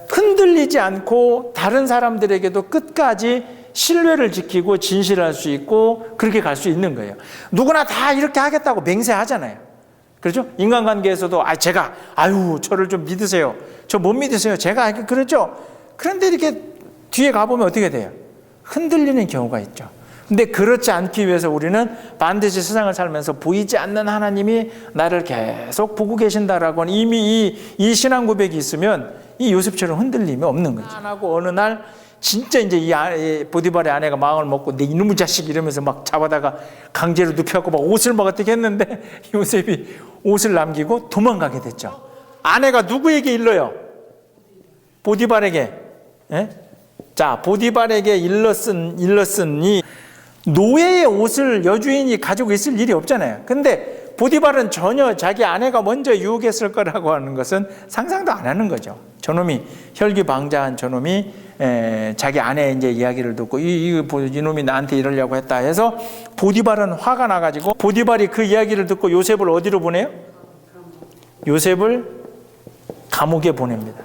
흔들리지 않고 다른 사람들에게도 끝까지 신뢰를 지키고 진실할 수 있고 그렇게 갈 수 있는 거예요. 누구나 다 이렇게 하겠다고 맹세하잖아요. 그렇죠? 인간관계에서도 제가 저를 좀 믿으세요. 저 못 믿으세요. 제가 그렇죠. 그런데 이렇게 뒤에 가보면 어떻게 돼요? 흔들리는 경우가 있죠. 근데 그렇지 않기 위해서 우리는 반드시 세상을 살면서 보이지 않는 하나님이 나를 계속 보고 계신다라고 하는 이미 이 신앙 고백이 있으면 이 요셉처럼 흔들림이 없는 거죠. 하고 어느 날 진짜 이제 이 보디발의 아내가 마음을 먹고 내 이놈의 자식 이러면서 막 잡아다가 강제로 눕혀갖고 막 옷을 막 어떻게 했는데, 요셉이 옷을 남기고 도망가게 됐죠. 아내가 누구에게 일러요? 보디발에게. 예? 자, 보디발에게 일렀으니 노예의 옷을 여주인이 가지고 있을 일이 없잖아요. 근데 보디발은 전혀 자기 아내가 먼저 유혹했을 거라고 하는 것은 상상도 안 하는 거죠. 저놈이, 혈기방자한 저놈이 자기 아내의 이제 이야기를 듣고 이놈이 나한테 이러려고 했다 해서 보디발은 화가 나가지고, 보디발이 그 이야기를 듣고 요셉을 어디로 보내요? 요셉을 감옥에 보냅니다.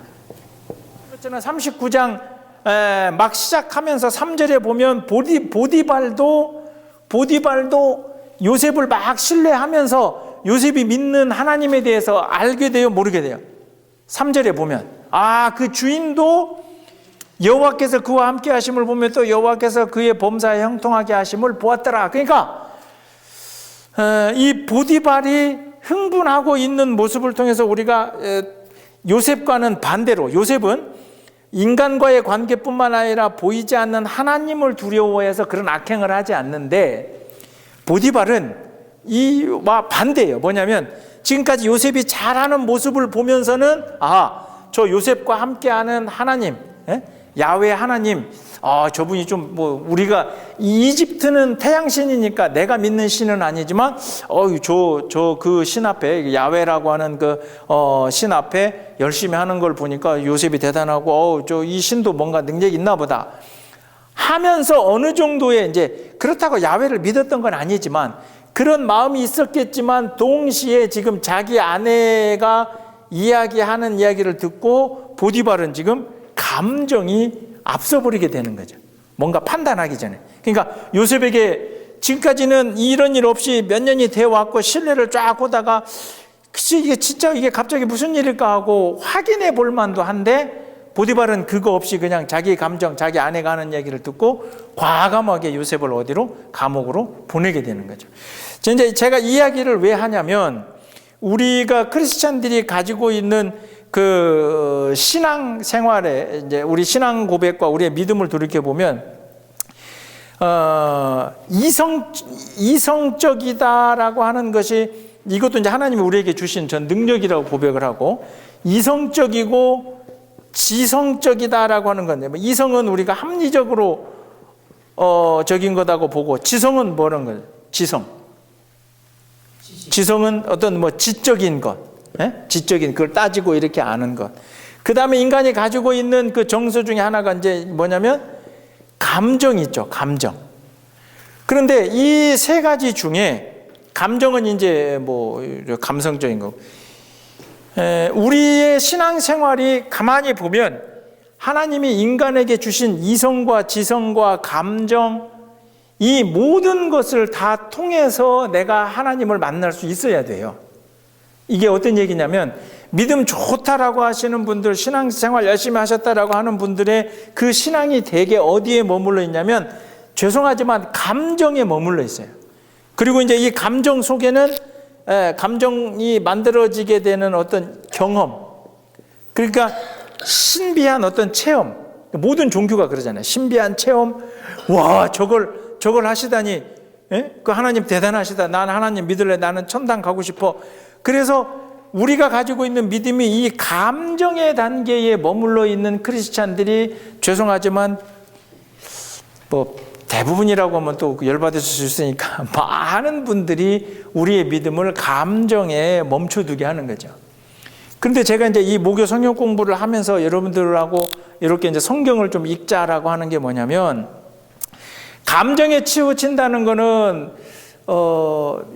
그렇잖아. 39장 막 시작하면서 3절에 보면 보디발도 요셉을 막 신뢰하면서 요셉이 믿는 하나님에 대해서 알게 돼요, 모르게 돼요? 3절에 보면 그 주인도 여호와께서 그와 함께 하심을 보면 또 여호와께서 그의 범사에 형통하게 하심을 보았더라. 그러니까 이 보디발이 흥분하고 있는 모습을 통해서 우리가 요셉과는 반대로, 요셉은 인간과의 관계뿐만 아니라 보이지 않는 하나님을 두려워해서 그런 악행을 하지 않는데, 보디발은 이와 반대예요. 뭐냐면 지금까지 요셉이 잘하는 모습을 보면서는 저 요셉과 함께하는 하나님, 야훼 하나님, 저분이 좀 우리가 이집트는 태양신이니까 내가 믿는 신은 아니지만 그 신 앞에, 야훼라고 하는 그 신 앞에 열심히 하는 걸 보니까 요셉이 대단하고 이 신도 뭔가 능력이 있나 보다 하면서 어느 정도의, 이제 그렇다고 야훼를 믿었던 건 아니지만 그런 마음이 있었겠지만, 동시에 지금 자기 아내가 이야기하는 이야기를 듣고 보디발은 지금 감정이 앞서버리게 되는 거죠. 뭔가 판단하기 전에. 그러니까 요셉에게 지금까지는 이런 일 없이 몇 년이 되어 왔고 신뢰를 쫙 하다가 이게 갑자기 무슨 일일까 하고 확인해 볼 만도 한데, 보디발은 그거 없이 그냥 자기 감정, 자기 아내가 하는 얘기를 듣고 과감하게 요셉을 어디로? 감옥으로 보내게 되는 거죠. 이제 제가 이 이야기를 왜 하냐면, 우리가 크리스찬들이 가지고 있는 그 신앙 생활에, 이제 우리 신앙 고백과 우리의 믿음을 돌이켜 보면 이성적이다라고 하는 것이 이것도 이제 하나님이 우리에게 주신 전 능력이라고 고백을 하고, 이성적이고 지성적이다라고 하는 건데, 이성은 우리가 합리적으로 적인 거다고 보고, 지성은 뭐라는 거예요? 지성은 어떤 지적인 것, 지적인 그걸 따지고 이렇게 아는 것. 그 다음에 인간이 가지고 있는 그 정서 중에 하나가 이제 뭐냐면 감정이 있죠. 감정. 그런데 이 세 가지 중에 감정은 이제 감성적인 거. 우리의 신앙생활이 가만히 보면 하나님이 인간에게 주신 이성과 지성과 감정, 이 모든 것을 다 통해서 내가 하나님을 만날 수 있어야 돼요. 이게 어떤 얘기냐면, 믿음 좋다라고 하시는 분들, 신앙생활 열심히 하셨다라고 하는 분들의 그 신앙이 대개 어디에 머물러 있냐면, 죄송하지만 감정에 머물러 있어요. 그리고 이제 이 감정 속에는 감정이 만들어지게 되는 어떤 경험, 그러니까 신비한 어떤 체험, 모든 종교가 그러잖아요. 신비한 체험, 와 저걸 하시다니, 그 하나님 대단하시다, 나는 하나님 믿을래, 나는 천당 가고 싶어. 그래서 우리가 가지고 있는 믿음이 이 감정의 단계에 머물러 있는 크리스찬들이, 죄송하지만 대부분이라고 하면 또 열받으실 수 있으니까, 많은 분들이 우리의 믿음을 감정에 멈춰두게 하는 거죠. 그런데 제가 이제 이 목요 성경 공부를 하면서 여러분들하고 이렇게 이제 성경을 좀 읽자라고 하는 게 뭐냐면, 감정에 치우친다는 거는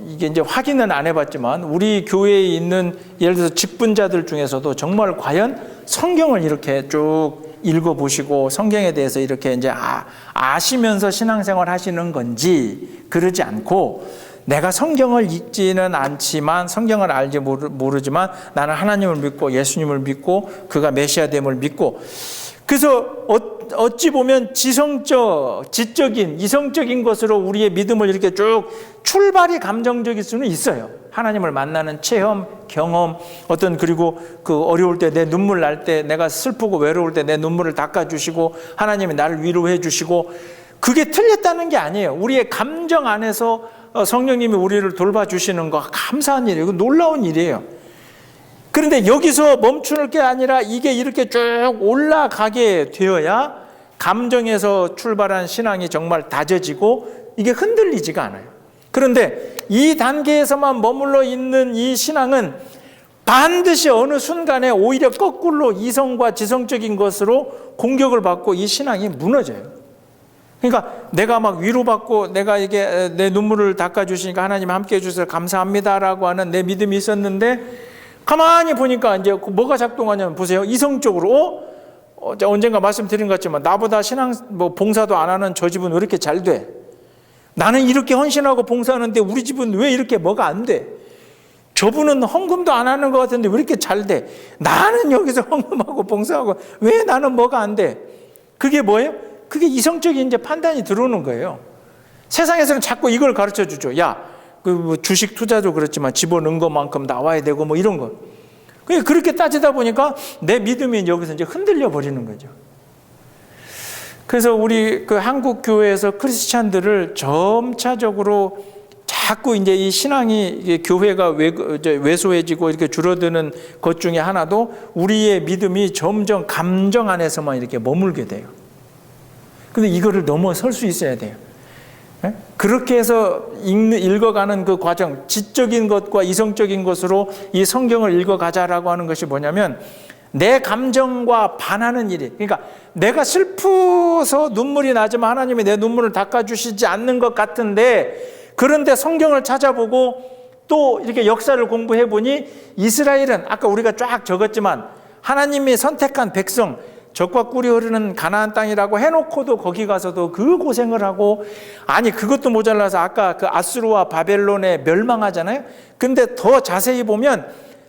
이게 이제 확인은 안 해봤지만, 우리 교회에 있는 예를 들어서 직분자들 중에서도 정말 과연 성경을 이렇게 쭉 읽어보시고 성경에 대해서 이렇게 이제 아시면서 신앙생활 하시는 건지, 그러지 않고 내가 성경을 읽지는 않지만, 성경을 알지 모르지만 나는 하나님을 믿고 예수님을 믿고 그가 메시아됨을 믿고, 그래서 어찌 보면 지성적, 지적인, 이성적인 것으로 우리의 믿음을 이렇게 쭉 출발이 감정적일 수는 있어요. 하나님을 만나는 체험, 경험, 그리고 그 어려울 때, 내 눈물 날 때, 내가 슬프고 외로울 때 내 눈물을 닦아주시고 하나님이 나를 위로해 주시고, 그게 틀렸다는 게 아니에요. 우리의 감정 안에서 성령님이 우리를 돌봐주시는 거 감사한 일이에요. 이거 놀라운 일이에요. 그런데 여기서 멈추는 게 아니라 이게 이렇게 쭉 올라가게 되어야 감정에서 출발한 신앙이 정말 다져지고 이게 흔들리지가 않아요. 그런데 이 단계에서만 머물러 있는 이 신앙은 반드시 어느 순간에 오히려 거꾸로 이성과 지성적인 것으로 공격을 받고 이 신앙이 무너져요. 그러니까 내가 막 위로받고 내가 이게 내 눈물을 닦아주시니까 하나님 함께 해주셔서 감사합니다라고 하는 내 믿음이 있었는데, 가만히 보니까 이제 뭐가 작동하냐면, 보세요. 이성적으로 언젠가 말씀드린 것 같지만, 나보다 신앙 봉사도 안 하는 저 집은 왜 이렇게 잘 돼? 나는 이렇게 헌신하고 봉사하는데 우리 집은 왜 이렇게 뭐가 안 돼? 저분은 헌금도 안 하는 것 같은데 왜 이렇게 잘 돼? 나는 여기서 헌금하고 봉사하고 왜 나는 뭐가 안 돼? 그게 뭐예요? 그게 이성적인 이제 판단이 들어오는 거예요. 세상에서는 자꾸 이걸 가르쳐 주죠. 야, 주식 투자도 그렇지만 집어넣은 것만큼 나와야 되고 이런 거. 그렇게 따지다 보니까 내 믿음이 여기서 이제 흔들려 버리는 거죠. 그래서 우리 그 한국 교회에서 크리스찬들을 점차적으로 자꾸 이제 이 신앙이, 교회가 왜소해지고 이렇게 줄어드는 것 중에 하나도 우리의 믿음이 점점 감정 안에서만 이렇게 머물게 돼요. 근데 이거를 넘어설 수 있어야 돼요. 그렇게 해서 읽어가는 그 과정, 지적인 것과 이성적인 것으로 이 성경을 읽어가자라고 하는 것이 뭐냐면, 내 감정과 반하는 일이, 그러니까 내가 슬퍼서 눈물이 나지만 하나님이 내 눈물을 닦아주시지 않는 것 같은데, 그런데 성경을 찾아보고 또 이렇게 역사를 공부해 보니, 이스라엘은 아까 우리가 쫙 적었지만 하나님이 선택한 백성, 젖과 꿀이 흐르는 가나안 땅이라고 해놓고도 거기 가서도 그 고생을 하고, 아니 그것도 모자라서 아까 그 아수르와 바벨론에 멸망하잖아요. 근데 더 자세히 보면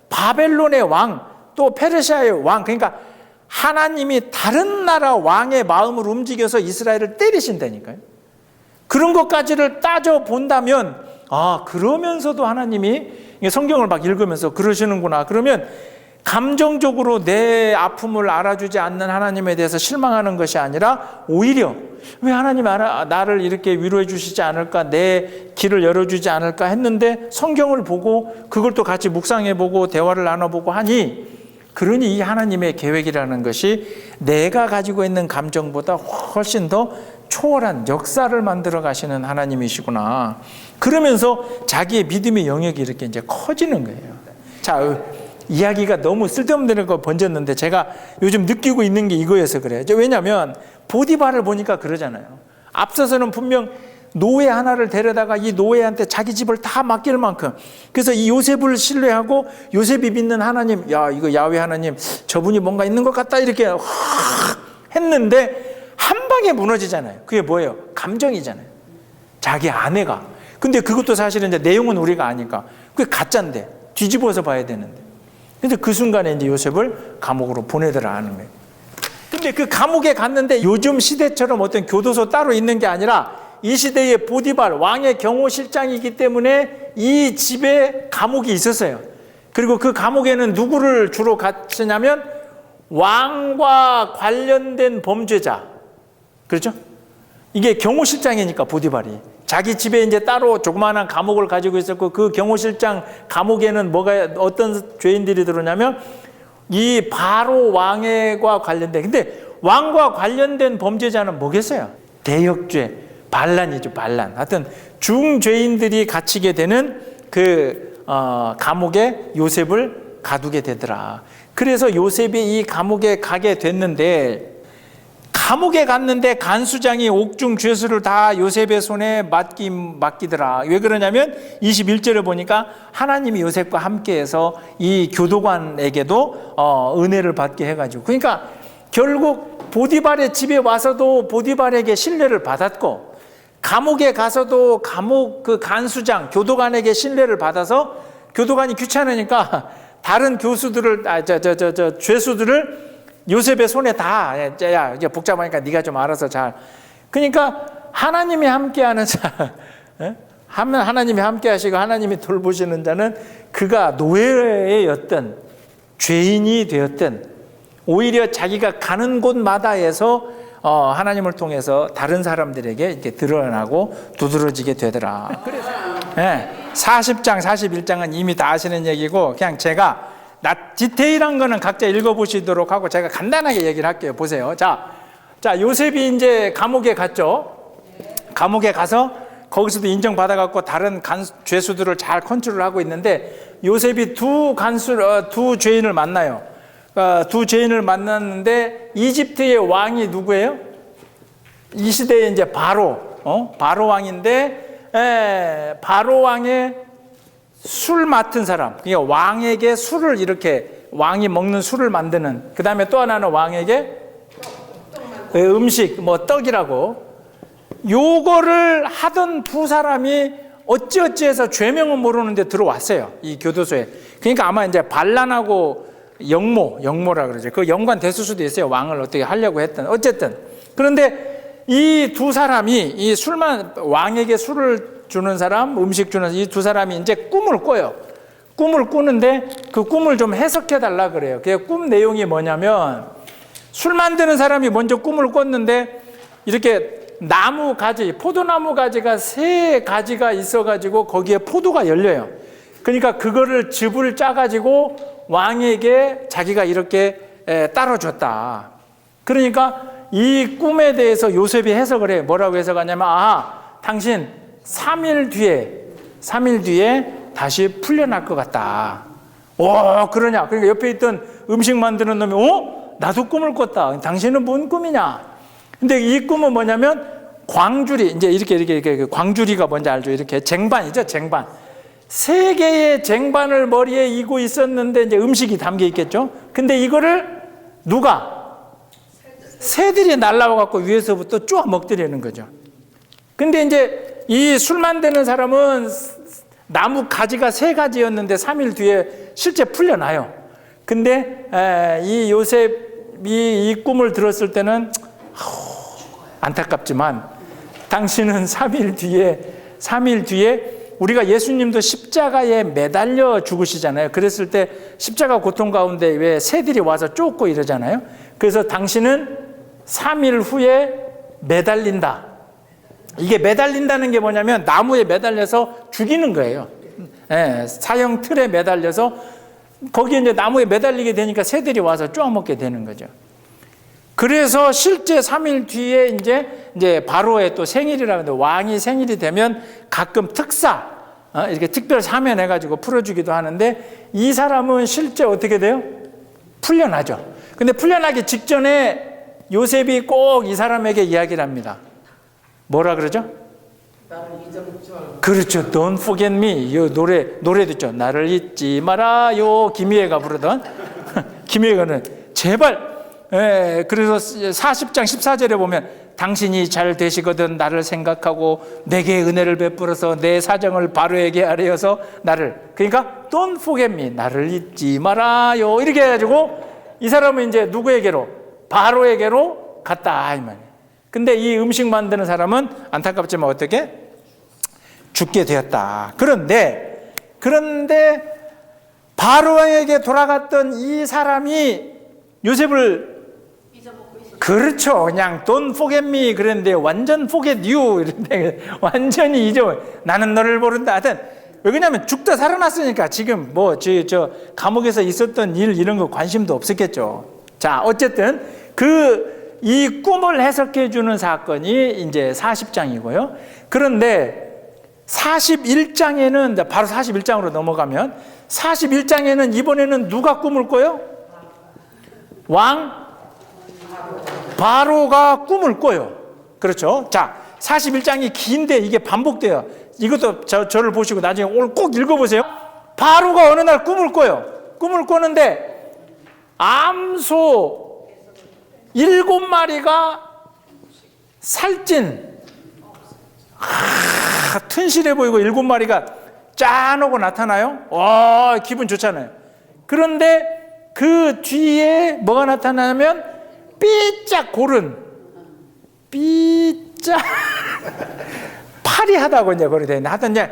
바벨론의 왕, 또 페르시아의 왕, 그러니까 하나님이 다른 나라 왕의 마음을 움직여서 이스라엘을 때리신다니까요. 그런 것까지를 따져본다면, 그러면서도 하나님이 성경을 막 읽으면서 그러시는구나. 그러면 감정적으로 내 아픔을 알아주지 않는 하나님에 대해서 실망하는 것이 아니라 오히려 왜 하나님이 나를 이렇게 위로해 주시지 않을까, 내 길을 열어주지 않을까 했는데 성경을 보고 그걸 또 같이 묵상해보고 대화를 나눠보고 하니, 그러니 이 하나님의 계획이라는 것이 내가 가지고 있는 감정보다 훨씬 더 초월한 역사를 만들어 가시는 하나님이시구나. 그러면서 자기의 믿음의 영역이 이렇게 이제 커지는 거예요. 자, 이야기가 너무 쓸데없는 거 번졌는데 제가 요즘 느끼고 있는 게 이거여서 그래요. 왜냐하면 보디발을 보니까 그러잖아요. 앞서서는 분명 노예 하나를 데려다가 이 노예한테 자기 집을 다 맡길 만큼, 그래서 이 요셉을 신뢰하고 요셉이 믿는 하나님, 야 이거 야훼 하나님 저분이 뭔가 있는 것 같다 이렇게 했는데 한 방에 무너지잖아요. 그게 뭐예요? 감정이잖아요. 자기 아내가. 근데 그것도 사실은 이제 내용은 우리가 아니까 그게 가짜인데 뒤집어서 봐야 되는데, 근데 그 순간에 이제 요셉을 감옥으로 보내더라 하는 거예요. 근데 그 감옥에 갔는데 요즘 시대처럼 어떤 교도소 따로 있는 게 아니라 이 시대의 보디발 왕의 경호실장이기 때문에 이 집에 감옥이 있었어요. 그리고 그 감옥에는 누구를 주로 갇히냐면 왕과 관련된 범죄자, 그렇죠? 이게 경호실장이니까 보디발이 자기 집에 이제 따로 조그마한 감옥을 가지고 있었고, 그 경호실장 감옥에는 어떤 죄인들이 들어오냐면 이 바로 왕과 관련된, 근데 왕과 관련된 범죄자는 뭐겠어요? 대역죄, 반란이죠, 반란. 하여튼 중죄인들이 갇히게 되는 그 감옥에 요셉을 가두게 되더라. 그래서 요셉이 이 감옥에 가게 됐는데, 감옥에 갔는데 간수장이 옥중 죄수를 다 요셉의 손에 맡기더라. 왜 그러냐면 21절에 보니까 하나님이 요셉과 함께해서 이 교도관에게도 은혜를 받게 해가지고, 그러니까 결국 보디발의 집에 와서도 보디발에게 신뢰를 받았고, 감옥에 가서도 감옥 그 간수장 교도관에게 신뢰를 받아서 교도관이 귀찮으니까 다른 교수들을 죄수들을 요셉의 손에 다, 야 이제 복잡하니까 네가 좀 알아서 잘. 그러니까 하나님이 함께하는 자, 하나님이 함께하시고 하나님이 돌보시는 자는 그가 노예였든 죄인이 되었든 오히려 자기가 가는 곳마다에서 하나님을 통해서 다른 사람들에게 이렇게 드러나고 두드러지게 되더라. 그래서 40장, 41장은 이미 다 아시는 얘기고, 그냥 제가 디테일한 거는 각자 읽어보시도록 하고 제가 간단하게 얘기를 할게요. 보세요. 자, 요셉이 이제 감옥에 갔죠. 감옥에 가서 거기서도 인정받아갖고 다른 죄수들을 잘 컨트롤하고 있는데, 요셉이 두 죄인을 만나요. 두 죄인을 만났는데 이집트의 왕이 누구예요? 이 시대에 이제 바로 왕인데, 바로 왕의 술 맡은 사람, 그러니까 왕에게 술을 이렇게 왕이 먹는 술을 만드는, 그 다음에 또 하나는 왕에게 음식, 뭐 떡이라고, 요거를 하던 두 사람이 어찌어찌해서 죄명은 모르는데 들어왔어요, 이 교도소에. 그러니까 아마 이제 반란하고 영모라 그러죠. 그 연관됐을 수도 있어요. 왕을 어떻게 하려고 했던. 어쨌든 그런데 이 두 사람이 이 왕에게 술을 주는 사람, 음식 주는 이 두 사람이 이제 꿈을 꿔요. 꿈을 꾸는데 그 꿈을 좀 해석해 달라 그래요. 그 꿈 내용이 뭐냐면, 술 만드는 사람이 먼저 꿈을 꿨는데 이렇게 나무 가지, 포도나무 가지가 3가지가 있어가지고 거기에 포도가 열려요. 그러니까 그거를 즙을 짜가지고 왕에게 자기가 이렇게 따라줬다. 그러니까 이 꿈에 대해서 요셉이 해석을 해요. 뭐라고 해석하냐면, 당신 3일 뒤에 다시 풀려날 것 같다. 그러냐? 그러니까 옆에 있던 음식 만드는 놈이, 나도 꿈을 꿨다. 당신은 뭔 꿈이냐? 근데 이 꿈은 뭐냐면, 광주리, 이제 이렇게 광주리가 뭔지 알죠? 이렇게 쟁반이죠, 쟁반. 3개의 쟁반을 머리에 이고 있었는데 이제 음식이 담겨 있겠죠? 근데 이거를 새들이 날라와갖고 위에서부터 쪼아 먹더라는 거죠. 근데 이제 이 술 만드는 사람은 나무 가지가 3가지였는데 3일 뒤에 실제 풀려나요. 근데 이 요셉이 이 꿈을 들었을 때는 안타깝지만 당신은 3일 뒤에 우리가 예수님도 십자가에 매달려 죽으시잖아요. 그랬을 때 십자가 고통 가운데 왜 새들이 와서 쫓고 이러잖아요. 그래서 당신은 3일 후에 매달린다. 이게 매달린다는 게 뭐냐면 나무에 매달려서 죽이는 거예요. 예, 사형 틀에 매달려서 거기에 이제 나무에 매달리게 되니까 새들이 와서 쪼아먹게 되는 거죠. 그래서 실제 3일 뒤에 이제 바로의 또 생일이라 하는데 왕이 생일이 되면 가끔 특사, 이렇게 특별 사면해가지고 풀어주기도 하는데 이 사람은 실제 어떻게 돼요? 풀려나죠. 근데 풀려나기 직전에 요셉이 꼭 이 사람에게 이야기를 합니다. 뭐라 그러죠? 나를 잊어먹지 말고. 그렇죠. Don't forget me. 이 노래 듣죠. 나를 잊지 말아요. 김희애가 부르던. 김희애가는 제발. 예, 그래서 40장 14절에 보면 당신이 잘 되시거든 나를 생각하고 내게 은혜를 베풀어서 내 사정을 바로에게 아뢰어서 나를, 그러니까 Don't forget me. 나를 잊지 말아요. 이렇게 해가지고 이 사람은 이제 누구에게로? 바로에게로 갔다 이 말이에요. 근데 이 음식 만드는 사람은 안타깝지만 어떻게? 죽게 되었다. 그런데 바로에게 돌아갔던 이 사람이 요셉을 그렇죠. 그냥 Don't forget me 그랬는데 완전 forget you 이런데 완전히 잊어. 나는 너를 모른다. 하여튼 왜 그러냐면 죽다 살아났으니까 지금 뭐 저 감옥에서 있었던 일 이런 거 관심도 없었겠죠. 자, 어쨌든 이 꿈을 해석해 주는 사건이 이제 40장이고요. 그런데 41장에는 바로 41장으로 넘어가면 41장에는 이번에는 누가 꿈을 꿔요? 왕 바로가 꿈을 꿔요. 그렇죠? 자, 41장이 긴데 이게 반복돼요. 이것도 저를 보시고 나중에 오늘 꼭 읽어보세요. 바로가 어느 날 꿈을 꿔요. 꿈을 꿔는데 암소 7마리가 살찐 튼실해 보이고 7마리가 짠하고 나타나요. 와, 기분 좋잖아요. 그런데 그 뒤에 뭐가 나타나냐면 삐짝 고른 삐짝 파리하다고 이제 그러게 되는데 하여튼 이제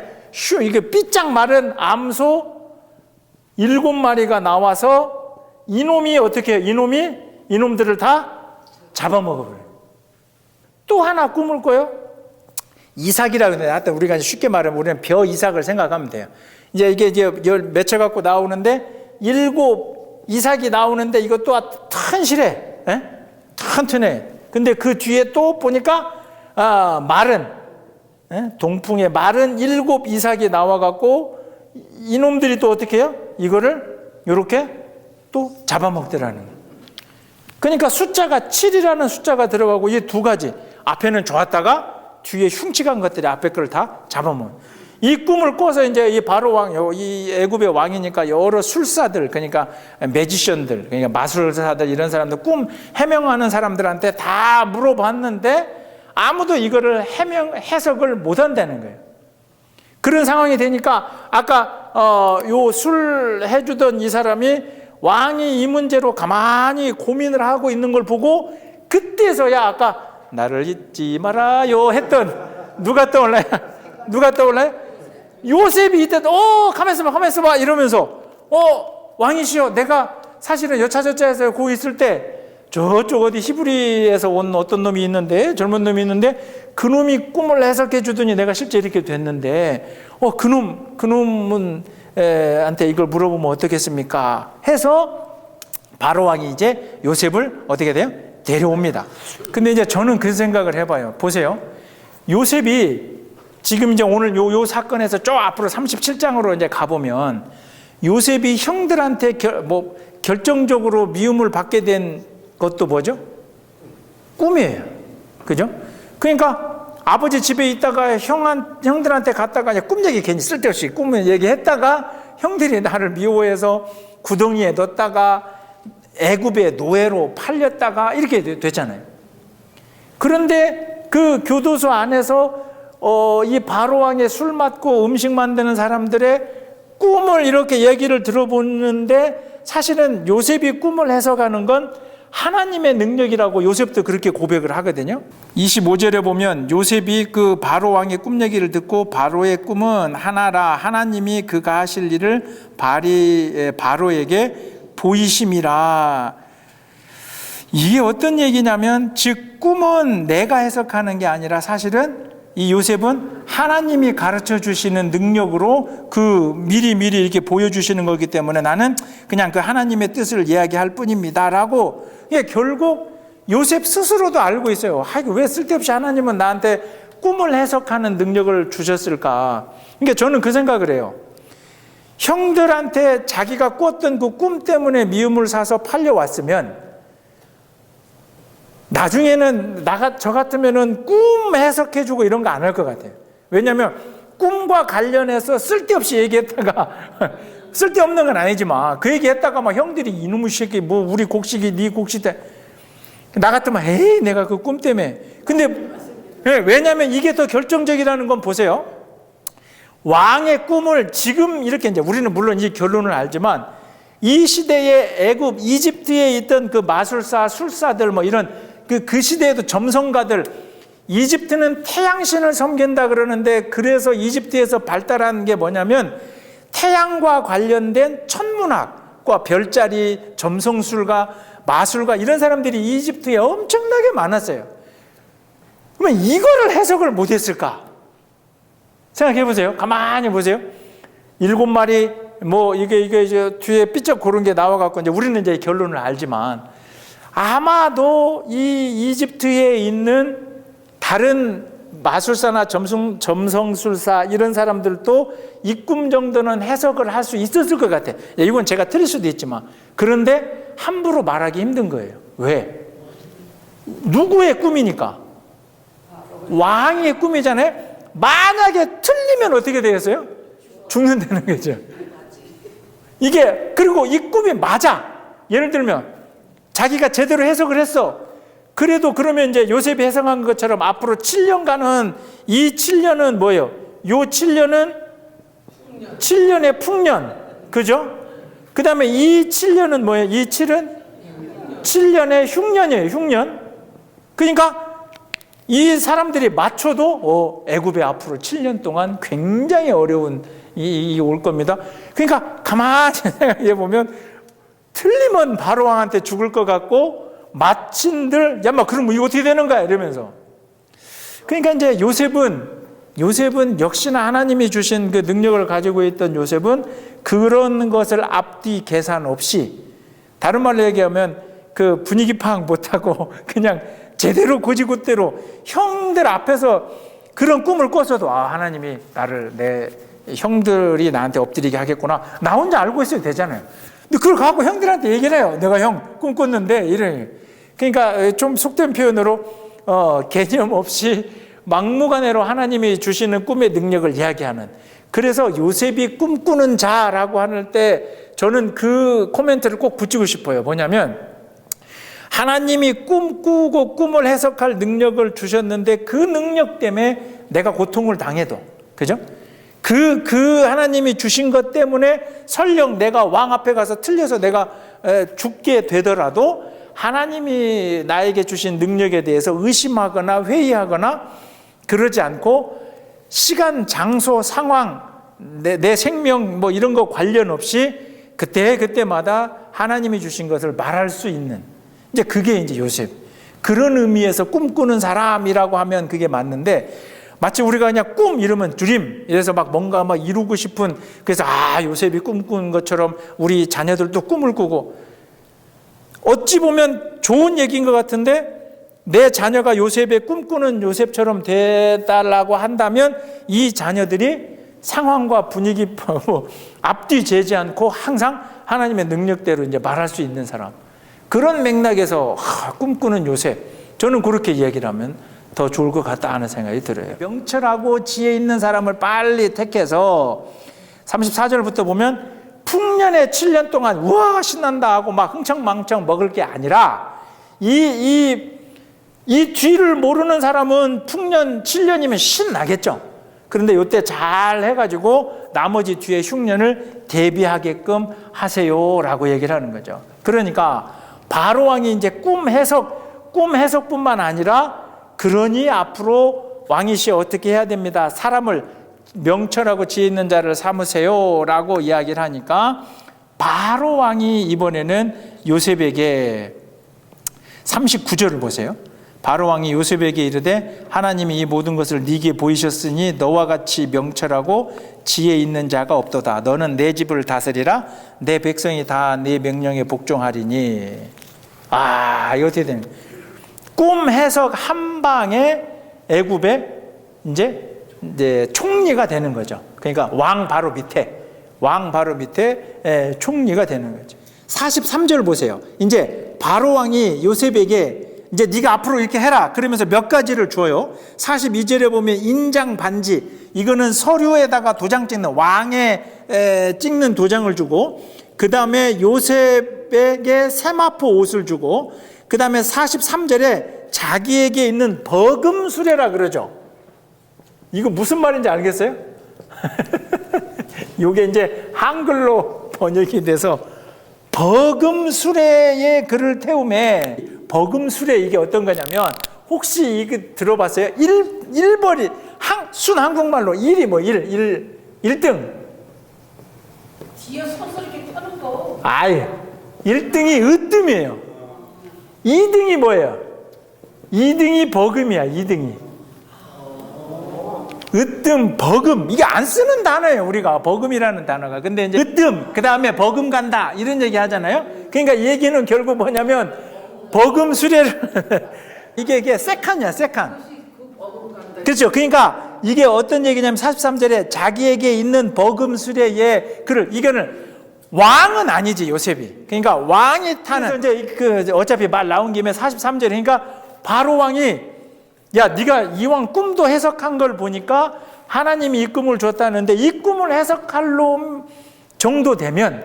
이게 삐짝 마른 암소 7마리가 나와서 이놈이 어떻게 해요? 이놈들을 다 잡아먹어버려요. 또 하나 꿈을 꿔요. 이삭이라고 하는데 하여튼 우리가 쉽게 말하면 우리는 벼 이삭을 생각하면 돼요. 이게 맺혀갖고 나오는데 7 이삭이 나오는데 이것도 튼실해. 튼튼해. 근데 그 뒤에 또 보니까 마른 동풍에 마른 7 이삭이 나와갖고 이놈들이 또 어떻게 해요? 이거를 이렇게 또 잡아먹더라는 거예요. 그러니까 숫자가 7이라는 숫자가 들어가고 이 두 가지 앞에는 좋았다가 뒤에 흉측한 것들이 앞에 걸 다 잡아먹어요. 이 꿈을 꿔서 이제 이 바로 왕, 이 애굽의 왕이니까 여러 술사들, 그러니까 매지션들, 그러니까 마술사들 이런 사람들 꿈 해명하는 사람들한테 다 물어봤는데 아무도 이거를 해석을 못 한다는 거예요. 그런 상황이 되니까 아까 요 술 해주던 이 사람이 왕이 이 문제로 가만히 고민을 하고 있는 걸 보고 그때서야 아까 나를 잊지 말아요 했던 누가 떠올라요? 누가 떠올라요? 요셉이 이때 가만있어 봐 이러면서 왕이시여 내가 사실은 여차저차해서 거기 있을 때 저쪽 어디 히브리에서 온 어떤 놈이 있는데 젊은 놈이 있는데 그 놈이 꿈을 해석해 주더니 내가 실제 이렇게 됐는데 그놈은 한테 이걸 물어보면 어떻겠습니까? 해서 바로 왕이 이제 요셉을 어떻게 돼요? 데려옵니다. 근데 이제 저는 그 생각을 해봐요. 보세요. 요셉이 지금 이제 오늘 요 사건에서 저 앞으로 37장으로 이제 가보면 요셉이 형들한테 결정적으로 미움을 받게 된 것도 뭐죠? 꿈이에요. 그죠? 그러니까 아버지 집에 있다가 형들한테 갔다가 꿈 얘기 괜히 쓸데없이 꿈 얘기했다가 형들이 나를 미워해서 구덩이에 넣었다가 애굽의 노예로 팔렸다가 이렇게 됐잖아요. 그런데 그 교도소 안에서 이 바로왕의 술 맡고 음식 만드는 사람들의 꿈을 이렇게 얘기를 들어보는데 사실은 요셉이 꿈을 해석하는 건 하나님의 능력이라고 요셉도 그렇게 고백을 하거든요. 25절에 보면 요셉이 그 바로 왕의 꿈 얘기를 듣고 바로의 꿈은 하나라 하나님이 그가 하실 일을 바로에게 보이심이라. 이게 어떤 얘기냐면 즉 꿈은 내가 해석하는 게 아니라 사실은 이 요셉은 하나님이 가르쳐 주시는 능력으로 그 미리 이렇게 보여주시는 거기 때문에 나는 그냥 그 하나님의 뜻을 이야기할 뿐입니다 라고. 결국 요셉 스스로도 알고 있어요. 왜 쓸데없이 하나님은 나한테 꿈을 해석하는 능력을 주셨을까. 그러니까 저는 그 생각을 해요. 형들한테 자기가 꿨던 그 꿈 때문에 미움을 사서 팔려왔으면 나중에는 저 같으면은 꿈 해석해주고 이런 거 안 할 것 같아요. 왜냐하면 꿈과 관련해서 쓸데없이 얘기했다가 쓸데없는 건 아니지만 그 얘기했다가 막 형들이 이놈의 새끼 뭐 우리 곡식이 네 곡식 때 나 같으면 에이 내가 그 꿈 때문에. 근데 왜냐하면 이게 더 결정적이라는 건 보세요. 왕의 꿈을 지금 이렇게 이제 우리는 물론 이 결론을 알지만 이 시대의 애굽 이집트에 있던 그 마술사 술사들 뭐 이런 그 시대에도 점성가들, 이집트는 태양신을 섬긴다 그러는데 그래서 이집트에서 발달한 게 뭐냐면 태양과 관련된 천문학과 별자리, 점성술가, 마술가 이런 사람들이 이집트에 엄청나게 많았어요. 그러면 이거를 해석을 못했을까? 생각해 보세요. 가만히 보세요. 7마리 뭐 이게 이제 뒤에 삐쩍 고른 게 나와갖고 이제 우리는 이제 결론을 알지만 아마도 이 이집트에 있는 다른 마술사나 점성술사 이런 사람들도 이 꿈 정도는 해석을 할 수 있었을 것 같아요. 이건 제가 틀릴 수도 있지만 그런데 함부로 말하기 힘든 거예요. 왜? 누구의 꿈이니까? 왕의 꿈이잖아요. 만약에 틀리면 어떻게 되겠어요? 죽는다는 거죠. 이게 그리고 이 꿈이 맞아. 예를 들면 자기가 제대로 해석을 했어. 그래도 그러면 이제 요셉이 해석한 것처럼 앞으로 7년간은 이 7년은 뭐예요? 요 7년은 7년의 풍년. 그죠? 그 다음에 이 7년은 뭐예요? 이 7은 7년의 흉년이에요. 흉년. 그러니까 이 사람들이 맞춰도 애굽에 앞으로 7년 동안 굉장히 어려운 이 올 겁니다. 그러니까 가만히 생각해 보면 틀리면 바로 왕한테 죽을 것 같고 마친들 야마 그럼 이거 어떻게 되는 거야 이러면서. 그러니까 이제 요셉은 역시나 하나님이 주신 그 능력을 가지고 있던 요셉은 그런 것을 앞뒤 계산 없이, 다른 말로 얘기하면 그 분위기 파악 못하고 그냥 제대로 고지고대로 형들 앞에서 그런 꿈을 꿨어도 하나님이 나를 내 형들이 나한테 엎드리게 하겠구나. 나 혼자 알고 있어도 되잖아요. 근데 그걸 갖고 형들한테 얘기를 해요. 내가 형 꿈 꿨는데 이래. 그러니까 좀 속된 표현으로 개념 없이 막무가내로 하나님이 주시는 꿈의 능력을 이야기하는. 그래서 요셉이 꿈꾸는 자라고 할 때 저는 그 코멘트를 꼭 붙이고 싶어요. 뭐냐면 하나님이 꿈꾸고 꿈을 해석할 능력을 주셨는데 그 능력 때문에 내가 고통을 당해도, 그죠? 그 하나님이 주신 것 때문에 설령 내가 왕 앞에 가서 틀려서 내가 죽게 되더라도 하나님이 나에게 주신 능력에 대해서 의심하거나 회의하거나 그러지 않고 시간, 장소, 상황, 내 생명 뭐 이런 거 관련 없이 그때마다 하나님이 주신 것을 말할 수 있는, 이제 그게 이제 요셉. 그런 의미에서 꿈꾸는 사람이라고 하면 그게 맞는데, 마치 우리가 그냥 꿈 이러면 드림, 이래서 막 뭔가 막 이루고 싶은, 그래서 요셉이 꿈꾸는 것처럼 우리 자녀들도 꿈을 꾸고, 어찌 보면 좋은 얘기인 것 같은데 내 자녀가 요셉의 꿈꾸는 요셉처럼 되달라고 한다면 이 자녀들이 상황과 분위기 앞뒤 재지 않고 항상 하나님의 능력대로 이제 말할 수 있는 사람, 그런 맥락에서 꿈꾸는 요셉, 저는 그렇게 얘기를 하면 더 좋을 것 같다 하는 생각이 들어요. 명철하고 지혜 있는 사람을 빨리 택해서 34절부터 보면 풍년에 7년 동안 우와 신난다 하고 막 흥청망청 먹을 게 아니라 이 뒤를 모르는 사람은 풍년 7년이면 신나겠죠. 그런데 이때 잘 해가지고 나머지 뒤에 흉년을 대비하게끔 하세요라고 얘기를 하는 거죠. 그러니까 바로 왕이 이제 꿈 해석뿐만 아니라 그러니 앞으로 왕이시 어떻게 해야 됩니다. 사람을 명철하고 지혜 있는 자를 삼으세요라고 이야기를 하니까 바로 왕이 이번에는 요셉에게 39절을 보세요. 바로 왕이 요셉에게 이르되 하나님이 이 모든 것을 네게 보이셨으니 너와 같이 명철하고 지혜 있는 자가 없도다. 너는 내 집을 다스리라. 내 백성이 다 네 명령에 복종하리니. 이거 어떻게 되는 거예요? 꿈 해석 한 방에 애굽의 이제 총리가 되는 거죠. 그러니까 왕 바로 밑에 총리가 되는 거죠. 43절 보세요. 이제 바로 왕이 요셉에게 이제 네가 앞으로 이렇게 해라 그러면서 몇 가지를 줘요. 42절에 보면 인장 반지, 이거는 서류에다가 도장 찍는 왕의 찍는 도장을 주고, 그 다음에 요셉에게 세마포 옷을 주고, 그 다음에 43절에 자기에게 있는 버금 수레라 그러죠. 이거 무슨 말인지 알겠어요? 이게 이제 한글로 번역이 돼서 버금 수레에 그를 태우매. 버금 수레, 이게 어떤 거냐면, 혹시 이거 들어봤어요? 1번이 순 한국말로 1이 뭐 1등. 뒤에 서서 이렇게 펴는 거. 1등이 으뜸이에요. 2등이 뭐예요? 2등이 버금이야. 2등이 으뜸, 버금, 이게 안 쓰는 단어예요. 우리가 버금이라는 단어가. 근데 이제 으뜸, 그 다음에 버금 간다 이런 얘기 하잖아요. 그러니까 이 얘기는 결국 뭐냐면 버금 수레를 이게 세칸이야. 세칸. 그렇죠. 그러니까 이게 어떤 얘기냐면 43절에 자기에게 있는 버금 수레에 그를, 이거는 왕은 아니지 요셉이. 그러니까 왕이 타는, 이제 어차피 말 나온 김에 43절에, 그러니까 바로 왕이 야, 네가 이왕 꿈도 해석한 걸 보니까 하나님이 이 꿈을 줬다는데 이 꿈을 해석할 놈 정도 되면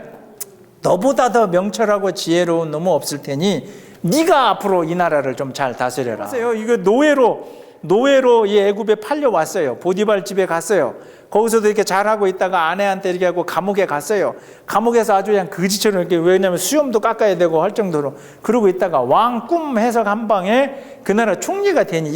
너보다 더 명철하고 지혜로운 놈은 없을 테니 네가 앞으로 이 나라를 좀 잘 다스려라. 이거 노예로 이 애굽에 팔려왔어요. 보디발 집에 갔어요. 거기서도 이렇게 잘하고 있다가 아내한테 이렇게 하고 감옥에 갔어요. 감옥에서 아주 그냥 거지처럼 이렇게, 왜냐면 수염도 깎아야 되고 할 정도로 그러고 있다가 왕 꿈 해석 한 방에 그 나라 총리가 되니,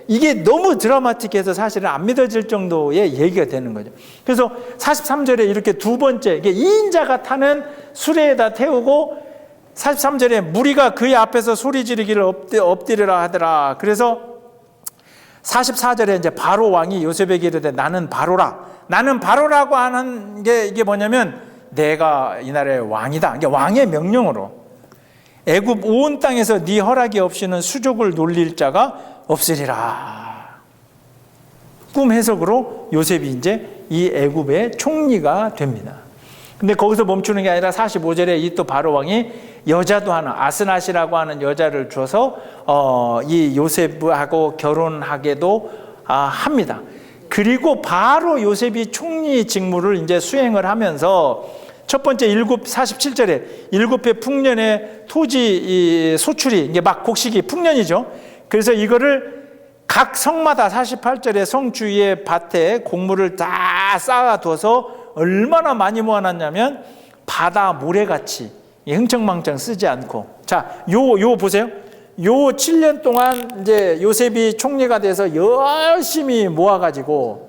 이게 너무 드라마틱해서 사실은 안 믿어질 정도의 얘기가 되는 거죠. 그래서 43절에 이렇게 두 번째, 이게 2인자가 타는 수레에다 태우고 43절에 무리가 그의 앞에서 소리 지르기를 엎드리라 하더라. 그래서 44절에 이제 바로 왕이 요셉에게 이르되 나는 바로라고 하는 게 이게 뭐냐면 내가 이 나라의 왕이다. 이게 왕의 명령으로 애굽 온 땅에서 네 허락이 없이는 수족을 놀릴 자가 없으리라. 꿈 해석으로 요셉이 이제 이 애굽의 총리가 됩니다. 근데 거기서 멈추는 게 아니라 45절에 이 또 바로 왕이 여자도 하나, 아스낫이라고 하는 여자를 줘서 이 요셉하고 결혼하게도 합니다. 그리고 바로 요셉이 총리 직무를 이제 수행을 하면서 첫 번째 47절에 7해 풍년의 토지 소출이 이게 막 곡식이 풍년이죠. 그래서 이거를 각 성마다 48절에 성 주위의 밭에 곡물을 다 쌓아둬서 얼마나 많이 모아놨냐면 바다 모래같이 흥청망청 쓰지 않고. 자, 요 보세요. 요 7년 동안 이제 요셉이 총리가 돼서 열심히 모아가지고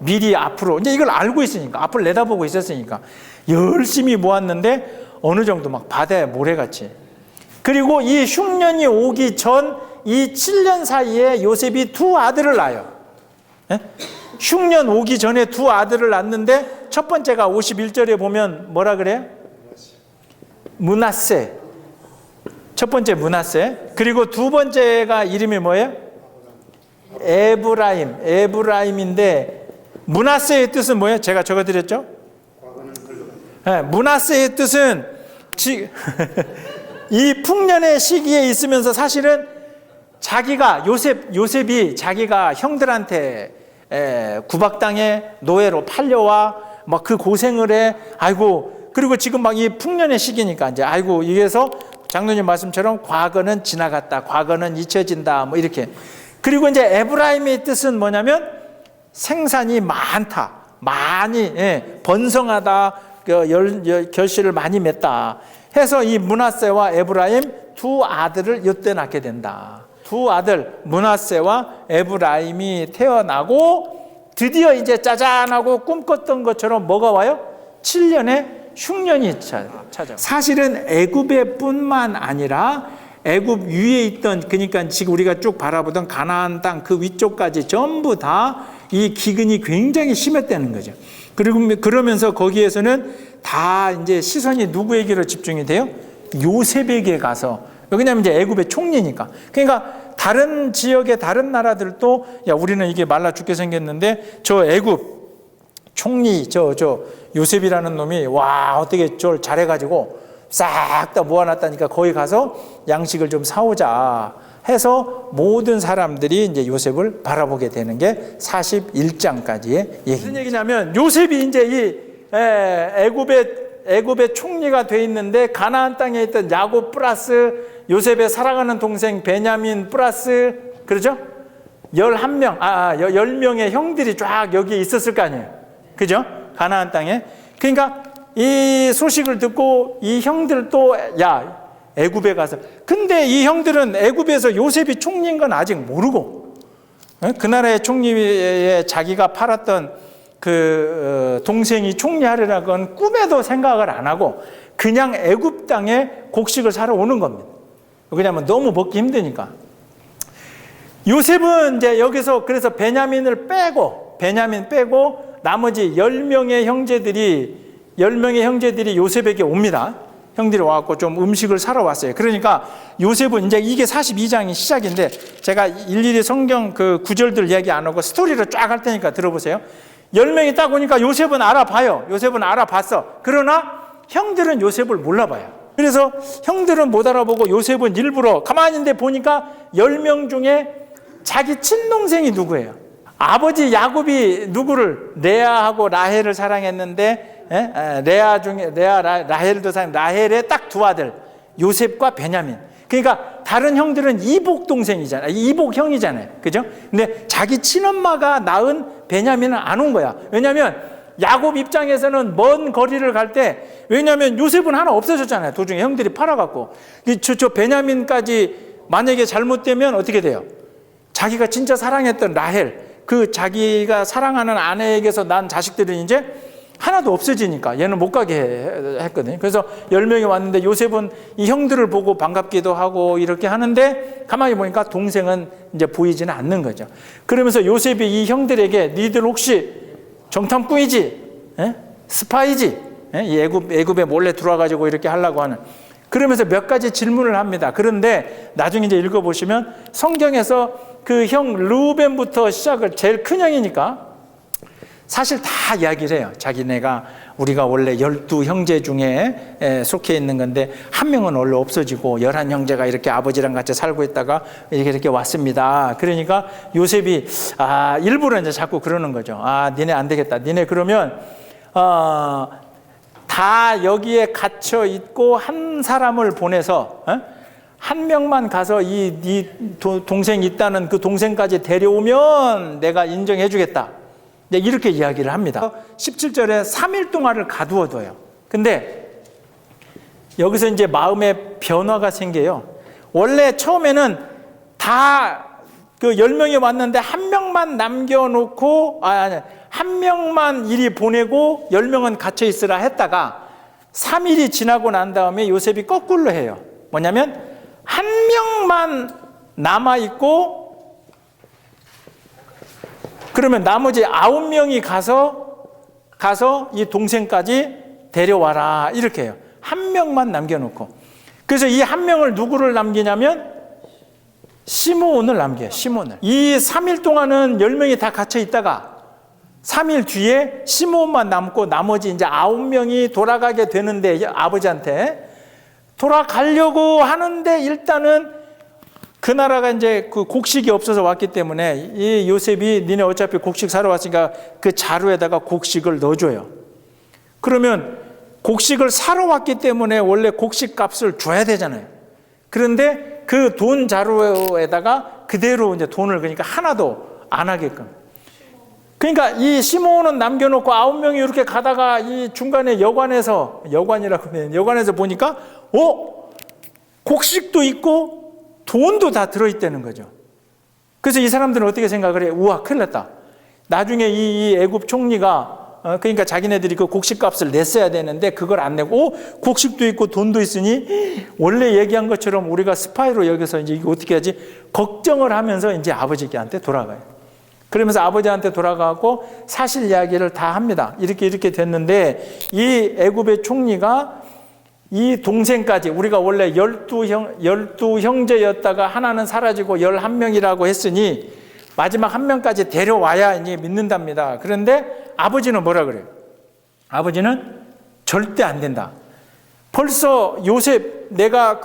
미리 앞으로 이제 이걸 알고 있으니까, 앞을 내다보고 있었으니까 열심히 모았는데 어느 정도 막 바다에 모래같이. 그리고 이 흉년이 오기 전 이 7년 사이에 요셉이 두 아들을 낳아요. 흉년 오기 전에 두 아들을 낳는데 첫 번째가 51절에 보면 뭐라 그래요? 므낫세. 첫 번째 므낫세. 그리고 두 번째가 이름이 뭐예요? 에브라임인데 므낫세의 뜻은 뭐예요? 제가 적어드렸죠? 므낫세의 뜻은 이 풍년의 시기에 있으면서 사실은 자기가 요셉이 자기가 형들한테 구박당해 노예로 팔려와 막 그 고생을 해. 아이고, 그리고 지금 막 이 풍년의 시기니까 이제 아이고, 이래서 장로님 말씀처럼 과거는 지나갔다, 과거는 잊혀진다, 뭐 이렇게. 그리고 이제 에브라임의 뜻은 뭐냐면 생산이 많다, 많이 번성하다, 결실을 많이 맺다. 해서 이 므낫세와 에브라임 두 아들을 이때 낳게 된다. 두 아들 므낫세와 에브라임이 태어나고 드디어 이제 짜잔하고 꿈꿨던 것처럼 뭐가 와요? 7년의 흉년이 찾아. 사실은 애굽에 뿐만 아니라 애굽 위에 있던, 그러니까 지금 우리가 쭉 바라보던 가나안 땅 그 위쪽까지 전부 다 이 기근이 굉장히 심했다는 거죠. 그리고 그러면서 거기에서는 다 이제 시선이 누구에게로 집중이 돼요? 요셉에게 가서. 왜냐하면 이제 애굽의 총리니까. 그러니까 다른 지역의 다른 나라들도 야, 우리는 이게 말라 죽게 생겼는데 저 애굽 총리 저 요셉이라는 놈이 와 어떻게 저를 잘해가지고 싹 다 모아놨다니까 거기 가서 양식을 좀 사오자 해서 모든 사람들이 이제 요셉을 바라보게 되는 게 41장까지의 얘기. 무슨 얘기냐면 요셉이 이제 이 애굽의 총리가 돼 있는데 가나안 땅에 있던 야곱 플러스 요셉의 사랑하는 동생 베냐민 플러스 그러죠? 10명의 형들이 쫙 여기에 있었을 거 아니에요. 그죠? 가나안 땅에. 그러니까 이 소식을 듣고 이 형들도 야 애굽에 가서, 근데 이 형들은 애굽에서 요셉이 총리인 건 아직 모르고 그 나라의 총리에 자기가 팔았던 그 동생이 총리하려는 건 꿈에도 생각을 안 하고 그냥 애굽 땅에 곡식을 사러 오는 겁니다. 왜냐하면 너무 먹기 힘드니까. 요셉은 이제 여기서 그래서 베냐민 빼고 나머지 10명의 형제들이 요셉에게 옵니다. 형들이 와갖고 좀 음식을 사러 왔어요. 그러니까 요셉은 이제 이게 42장이 시작인데 제가 일일이 성경 그 구절들 얘기 안 하고 스토리를 쫙 할 테니까 들어보세요. 10명이 딱 오니까 요셉은 알아봐요. 요셉은 알아봤어. 그러나 형들은 요셉을 몰라봐요. 그래서 형들은 못 알아보고 요셉은 일부러 가만히 있는데 보니까 10명 중에 자기 친동생이 누구예요? 아버지 야곱이 누구를? 레아하고 라헬을 사랑했는데 레아 중에 라헬도 라헬의 딱 두 아들 요셉과 베냐민. 그러니까 다른 형들은 이복 동생이잖아요. 이복 형이잖아요. 그죠? 근데 자기 친엄마가 낳은 베냐민은 안 온 거야. 왜냐하면 야곱 입장에서는 먼 거리를 갈 때, 왜냐하면 요셉은 하나 없어졌잖아요. 도중에 형들이 팔아갖고. 저 베냐민까지 만약에 잘못되면 어떻게 돼요? 자기가 진짜 사랑했던 라헬, 그 자기가 사랑하는 아내에게서 난 자식들은 이제 하나도 없어지니까 얘는 못 가게 했거든요. 그래서 10명이 왔는데 요셉은 이 형들을 보고 반갑기도 하고 이렇게 하는데 가만히 보니까 동생은 이제 보이지는 않는 거죠. 그러면서 요셉이 이 형들에게 니들 혹시 정탐꾼이지? 스파이지? 이 애굽에 몰래 들어와가지고 이렇게 하려고 하는. 그러면서 몇 가지 질문을 합니다. 그런데 나중에 이제 읽어보시면 성경에서 그 형 르우벤부터 시작을, 제일 큰 형이니까 사실 다 이야기를 해요. 자기네가 우리가 원래 12형제 중에 속해 있는 건데 한 명은 원래 없어지고 11형제가 이렇게 아버지랑 같이 살고 있다가 이렇게 왔습니다. 그러니까 요셉이 일부러 이제 자꾸 그러는 거죠. 니네 안 되겠다. 니네 그러면 다 여기에 갇혀 있고 한 사람을 보내서 한 명만 가서 네 동생 있다는 그 동생까지 데려오면 내가 인정해 주겠다. 이렇게 이야기를 합니다. 17절에 3일 동안을 가두어둬요. 근데 여기서 이제 마음의 변화가 생겨요. 원래 처음에는 다 그 10명이 왔는데 한 명만 남겨놓고, 한 명만 이리 보내고 10명은 갇혀 있으라 했다가 3일이 지나고 난 다음에 요셉이 거꾸로 해요. 뭐냐면 한 명만 남아있고 그러면 나머지 9명이 가서 이 동생까지 데려와라 이렇게 해요. 한 명만 남겨놓고. 그래서 이 한 명을 누구를 남기냐면 시므온을 남겨요. 시므온을. 이 3일 동안은 10명이 다 갇혀 있다가 3일 뒤에 시므온만 남고 나머지 이제 9명이 돌아가게 되는데 아버지한테 돌아가려고 하는데 일단은 그 나라가 이제 그 곡식이 없어서 왔기 때문에 이 요셉이 니네 어차피 곡식 사러 왔으니까 그 자루에다가 곡식을 넣어줘요. 그러면 곡식을 사러 왔기 때문에 원래 곡식 값을 줘야 되잖아요. 그런데 그 돈 자루에다가 그대로 이제 돈을 그러니까 하나도 안 하게끔. 그러니까 이 시므온은 남겨놓고 9명이 이렇게 가다가 이 중간에 여관에서 보니까 곡식도 있고 돈도 다 들어있다는 거죠. 그래서 이 사람들은 어떻게 생각을 해요? 우와, 큰일 났다. 나중에 이 애굽 총리가 그러니까 자기네들이 그 곡식값을 냈어야 되는데 그걸 안 내고 곡식도 있고 돈도 있으니 원래 얘기한 것처럼 우리가 스파이로 여기서 이제 이거 어떻게 하지? 걱정을 하면서 이제 아버지한테 돌아가요. 그러면서 아버지한테 돌아가고 사실 이야기를 다 합니다. 이렇게 됐는데 이 애굽의 총리가 이 동생까지, 우리가 원래 12형제였다가 하나는 사라지고 11명이라고 했으니 마지막 한 명까지 데려와야 이제 믿는답니다. 그런데 아버지는 뭐라 그래요? 아버지는 절대 안 된다. 벌써 내가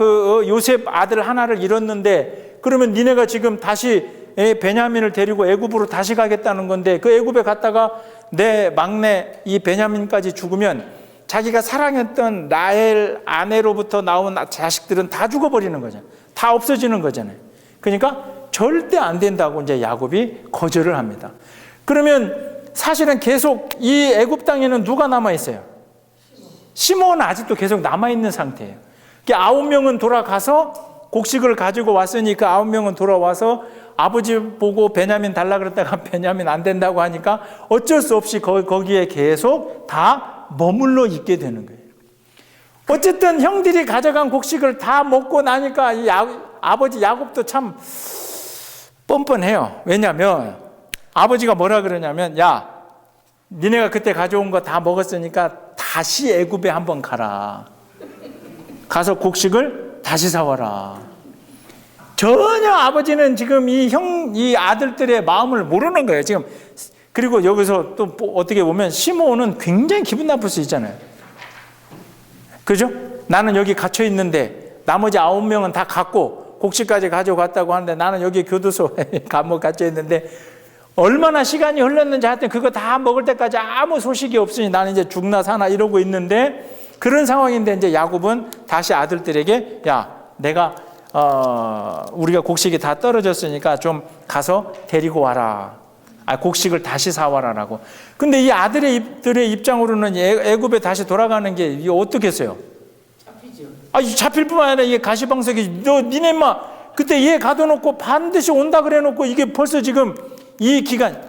요셉 아들 하나를 잃었는데 그러면 니네가 지금 다시 베냐민을 데리고 애굽으로 다시 가겠다는 건데 그 애굽에 갔다가 내 막내 이 베냐민까지 죽으면 자기가 사랑했던 라헬 아내로부터 나온 자식들은 다 죽어버리는 거잖아요. 다 없어지는 거잖아요. 그러니까 절대 안 된다고 이제 야곱이 거절을 합니다. 그러면 사실은 계속 이 애굽 땅에는 누가 남아 있어요? 시므온은 아직도 계속 남아 있는 상태예요. 9명은 돌아가서 곡식을 가지고 왔으니 그 9명은 돌아와서 아버지 보고 베냐민 달라 그랬다가 베냐민 안 된다고 하니까 어쩔 수 없이 거기에 계속 다 머물러 있게 되는 거예요. 어쨌든 형들이 가져간 곡식을 다 먹고 나니까 이 아버지 야곱도 참 뻔뻔해요. 왜냐하면 아버지가 뭐라 그러냐면, 야, 니네가 그때 가져온 거 다 먹었으니까 다시 애굽에 한번 가라. 가서 곡식을 다시 사와라. 전혀 아버지는 지금 이 아들들의 마음을 모르는 거예요. 지금. 그리고 여기서 또 어떻게 보면 시므온은 굉장히 기분 나쁠 수 있잖아요. 그죠? 나는 여기 갇혀 있는데 나머지 9명은 다 갔고 곡식까지 가져갔다고 하는데 나는 여기 교도소에 갇혀 있는데 얼마나 시간이 흘렀는지 하여튼 그거 다 먹을 때까지 아무 소식이 없으니 나는 이제 죽나 사나 이러고 있는데 그런 상황인데 이제 야곱은 다시 아들들에게 야, 내가 우리가 곡식이 다 떨어졌으니까 좀 가서 데리고 와라. 곡식을 다시 사와라라고. 근데 이 아들의 입장으로는 애굽에 다시 돌아가는 게 이게 어떻겠어요? 잡히죠. 잡힐 뿐만 아니라 이게 가시방석이 니네 인마 그때 얘 가둬놓고 반드시 온다 그래놓고 이게 벌써 지금 이 기간.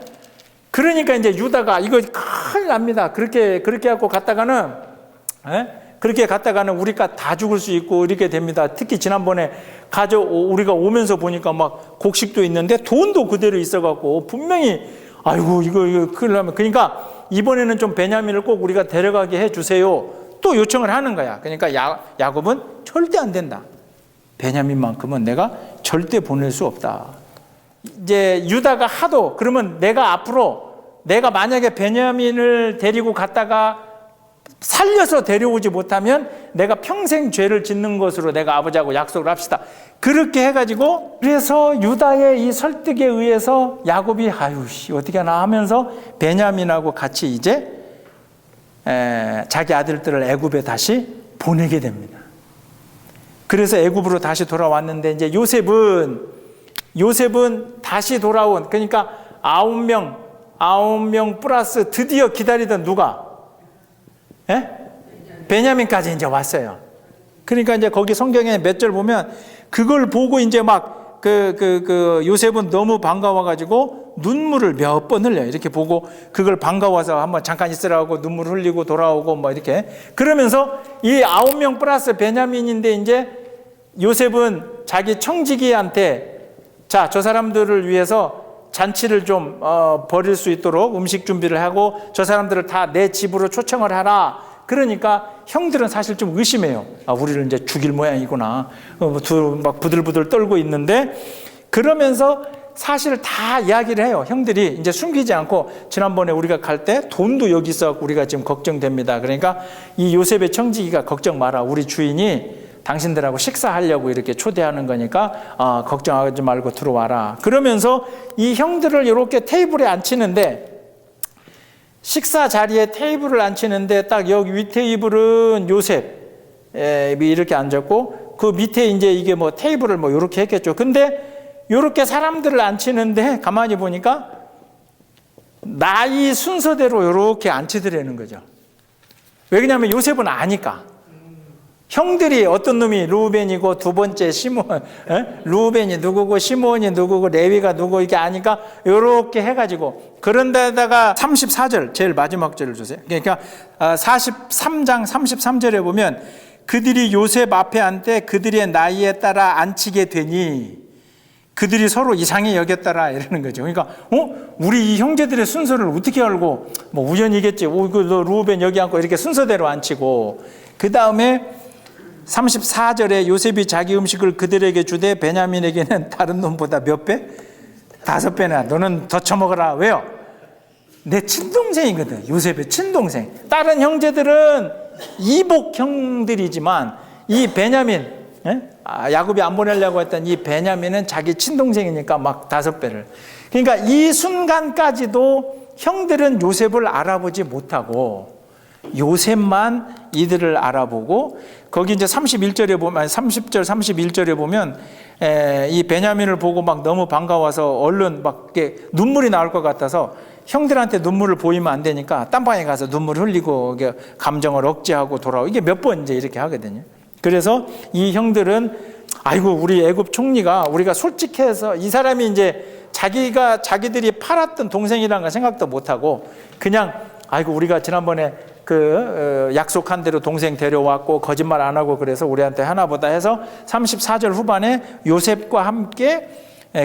그러니까 이제 유다가 이거 큰일 납니다. 그렇게 갖고 갔다가는 그렇게 갔다가는 우리가 다 죽을 수 있고 이렇게 됩니다. 특히 지난번에 우리가 오면서 보니까 막 곡식도 있는데 돈도 그대로 있어갖고 분명히 아이고 이거 큰일 나면 그러니까 이번에는 좀 베냐민을 꼭 우리가 데려가게 해주세요. 또 요청을 하는 거야. 그러니까 야곱은 절대 안 된다. 베냐민만큼은 내가 절대 보낼 수 없다. 이제 유다가 하도 그러면 내가 만약에 베냐민을 데리고 갔다가 살려서 데려오지 못하면 내가 평생 죄를 짓는 것으로 내가 아버지하고 약속을 합시다. 그렇게 해가지고 그래서 유다의 이 설득에 의해서 야곱이 어떻게 하나 하면서 베냐민하고 같이 이제 자기 아들들을 애굽에 다시 보내게 됩니다. 그래서 애굽으로 다시 돌아왔는데 이제 요셉은 다시 돌아온 그러니까 9명 플러스 드디어 기다리던 누가? 베냐민까지 이제 왔어요. 그러니까 이제 거기 성경에 몇 절 보면 그걸 보고 이제 막 요셉은 너무 반가워가지고 눈물을 몇 번 흘려요. 이렇게 보고 그걸 반가워서 한번 잠깐 있으라고 눈물 흘리고 돌아오고 뭐 이렇게 그러면서 이 9명 플러스 베냐민인데 이제 요셉은 자기 청지기한테 자, 저 사람들을 위해서 잔치를 좀 벌일 수 있도록 음식 준비를 하고 저 사람들을 다 내 집으로 초청을 하라. 그러니까 형들은 사실 좀 의심해요. 우리를 이제 죽일 모양이구나. 막 부들부들 떨고 있는데 그러면서 사실 다 이야기를 해요. 형들이 이제 숨기지 않고 지난번에 우리가 갈 때 돈도 여기 있어서 우리가 지금 걱정됩니다. 그러니까 이 요셉의 청지기가 걱정 마라. 우리 주인이 당신들하고 식사하려고 이렇게 초대하는 거니까 걱정하지 말고 들어와라. 그러면서 이 형들을 이렇게 테이블에 앉히는데 식사 자리에 테이블을 앉히는데 딱 여기 위 테이블은 요셉이 이렇게 앉았고 그 밑에 이제 이게 뭐 테이블을 뭐 이렇게 했겠죠. 근데 이렇게 사람들을 앉히는데 가만히 보니까 나이 순서대로 이렇게 앉혀드리는 거죠. 왜냐하면 요셉은 아니까. 형들이 어떤 놈이 루벤이고 두 번째 시몬, 루벤이 누구고 시몬이 누구고 레위가 누구 이게 아니까 이렇게 해가지고 그런 데다가 34절 제일 마지막 절을 주세요. 그러니까 43장 33절에 보면 그들이 요셉 앞에 앉되 그들의 나이에 따라 앉히게 되니 그들이 서로 이상히 여겼더라 이러는 거죠. 그러니까 우리 이 형제들의 순서를 어떻게 알고 뭐 우연이겠지. 너 루벤 여기 앉고 이렇게 순서대로 앉히고 그 다음에 34절에 요셉이 자기 음식을 그들에게 주되 베냐민에게는 다른 놈보다 몇 배? 5배나. 너는 더 처먹어라. 왜요? 내 친동생이거든. 요셉의 친동생. 다른 형제들은 이복 형들이지만 이 베냐민, 야곱이 안 보내려고 했던 이 베냐민은 자기 친동생이니까 막 5배를. 그러니까 이 순간까지도 형들은 요셉을 알아보지 못하고 요셉만 이들을 알아보고 거기 이제 31절에 보면 30절 31절에 보면 이 베냐민을 보고 막 너무 반가워서 얼른 막 이렇게 눈물이 나올 것 같아서 형들한테 눈물을 보이면 안 되니까 딴방에 가서 눈물 흘리고 감정을 억제하고 돌아오고 이게 몇 번 이제 이렇게 하거든요. 그래서 이 형들은 아이고 우리 애굽 총리가 우리가 솔직해서 이 사람이 이제 자기들이 팔았던 동생이라는 걸 생각도 못하고 그냥 아이고 우리가 지난번에 약속한 대로 동생 데려왔고 거짓말 안 하고 그래서 우리한테 하나보다 해서 34절 후반에 요셉과 함께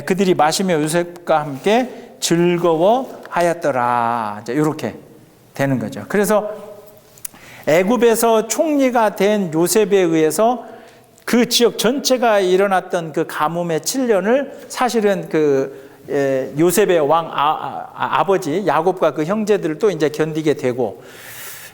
그들이 마시며 요셉과 함께 즐거워하였더라. 이제 이렇게 되는 거죠. 그래서 애굽에서 총리가 된 요셉에 의해서 그 지역 전체가 일어났던 그 가뭄의 7년을 사실은 요셉의 왕 아버지 야곱과 그 형제들도 이제 견디게 되고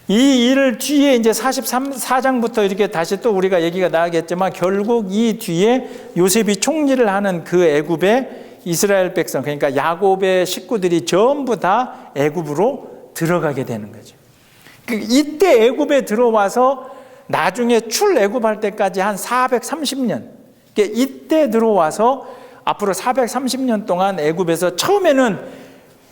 이 일을 뒤에 이제 44장부터 이렇게 다시 또 우리가 얘기가 나가겠지만 결국 이 뒤에 요셉이 총리를 하는 그 애굽의 이스라엘 백성 그러니까 야곱의 식구들이 전부 다 애굽으로 들어가게 되는 거죠. 이때 애굽에 들어와서 나중에 출애굽할 때까지 한 430년 이때 들어와서 앞으로 430년 동안 애굽에서 처음에는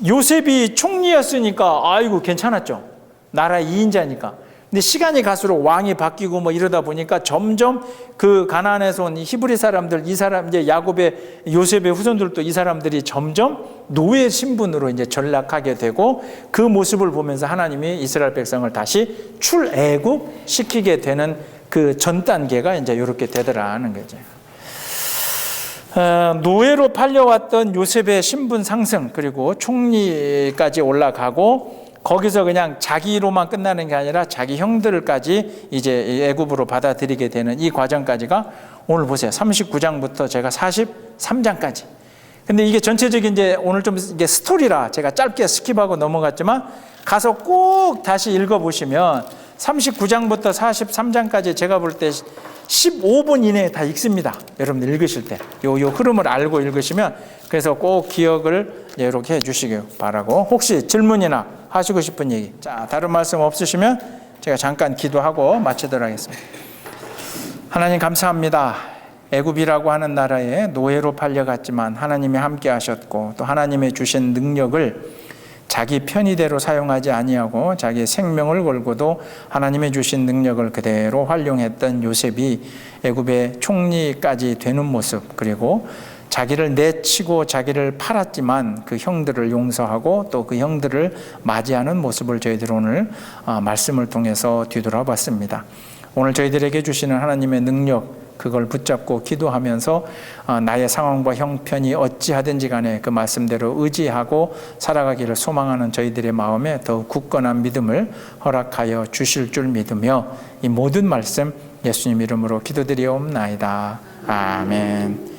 요셉이 총리였으니까 아이고 괜찮았죠. 나라 2인자니까. 근데 시간이 갈수록 왕이 바뀌고 뭐 이러다 보니까 점점 그 가나안에서 온 히브리 사람들, 이 사람 이제 야곱의 요셉의 후손들도 이 사람들이 점점 노예 신분으로 이제 전락하게 되고 그 모습을 보면서 하나님이 이스라엘 백성을 다시 출애굽 시키게 되는 그 전 단계가 이제 이렇게 되더라는 거죠. 노예로 팔려왔던 요셉의 신분 상승 그리고 총리까지 올라가고 거기서 그냥 자기로만 끝나는 게 아니라 자기 형들까지 이제 애굽으로 받아들이게 되는 이 과정까지가 오늘 보세요. 39장부터 제가 43장까지. 근데 이게 전체적인 이제 오늘 좀 이게 스토리라 제가 짧게 스킵하고 넘어갔지만 가서 꼭 다시 읽어보시면 39장부터 43장까지 제가 볼 때 15분 이내에 다 읽습니다. 여러분들 읽으실 때. 요 흐름을 알고 읽으시면 그래서 꼭 기억을 이렇게 해 주시길 바라고 혹시 질문이나 하시고 싶은 얘기. 자, 다른 말씀 없으시면 제가 잠깐 기도하고 마치도록 하겠습니다. 하나님 감사합니다. 애굽이라고 하는 나라에 노예로 팔려갔지만 하나님이 함께 하셨고 또 하나님의 주신 능력을 자기 편의대로 사용하지 아니하고 자기의 생명을 걸고도 하나님의 주신 능력을 그대로 활용했던 요셉이 애굽의 총리까지 되는 모습 그리고 자기를 내치고 자기를 팔았지만 그 형들을 용서하고 또 그 형들을 맞이하는 모습을 저희들 오늘 말씀을 통해서 뒤돌아봤습니다. 오늘 저희들에게 주시는 하나님의 능력 그걸 붙잡고 기도하면서 나의 상황과 형편이 어찌하든지 간에 그 말씀대로 의지하고 살아가기를 소망하는 저희들의 마음에 더욱 굳건한 믿음을 허락하여 주실 줄 믿으며 이 모든 말씀 예수님 이름으로 기도드리옵나이다. 아멘.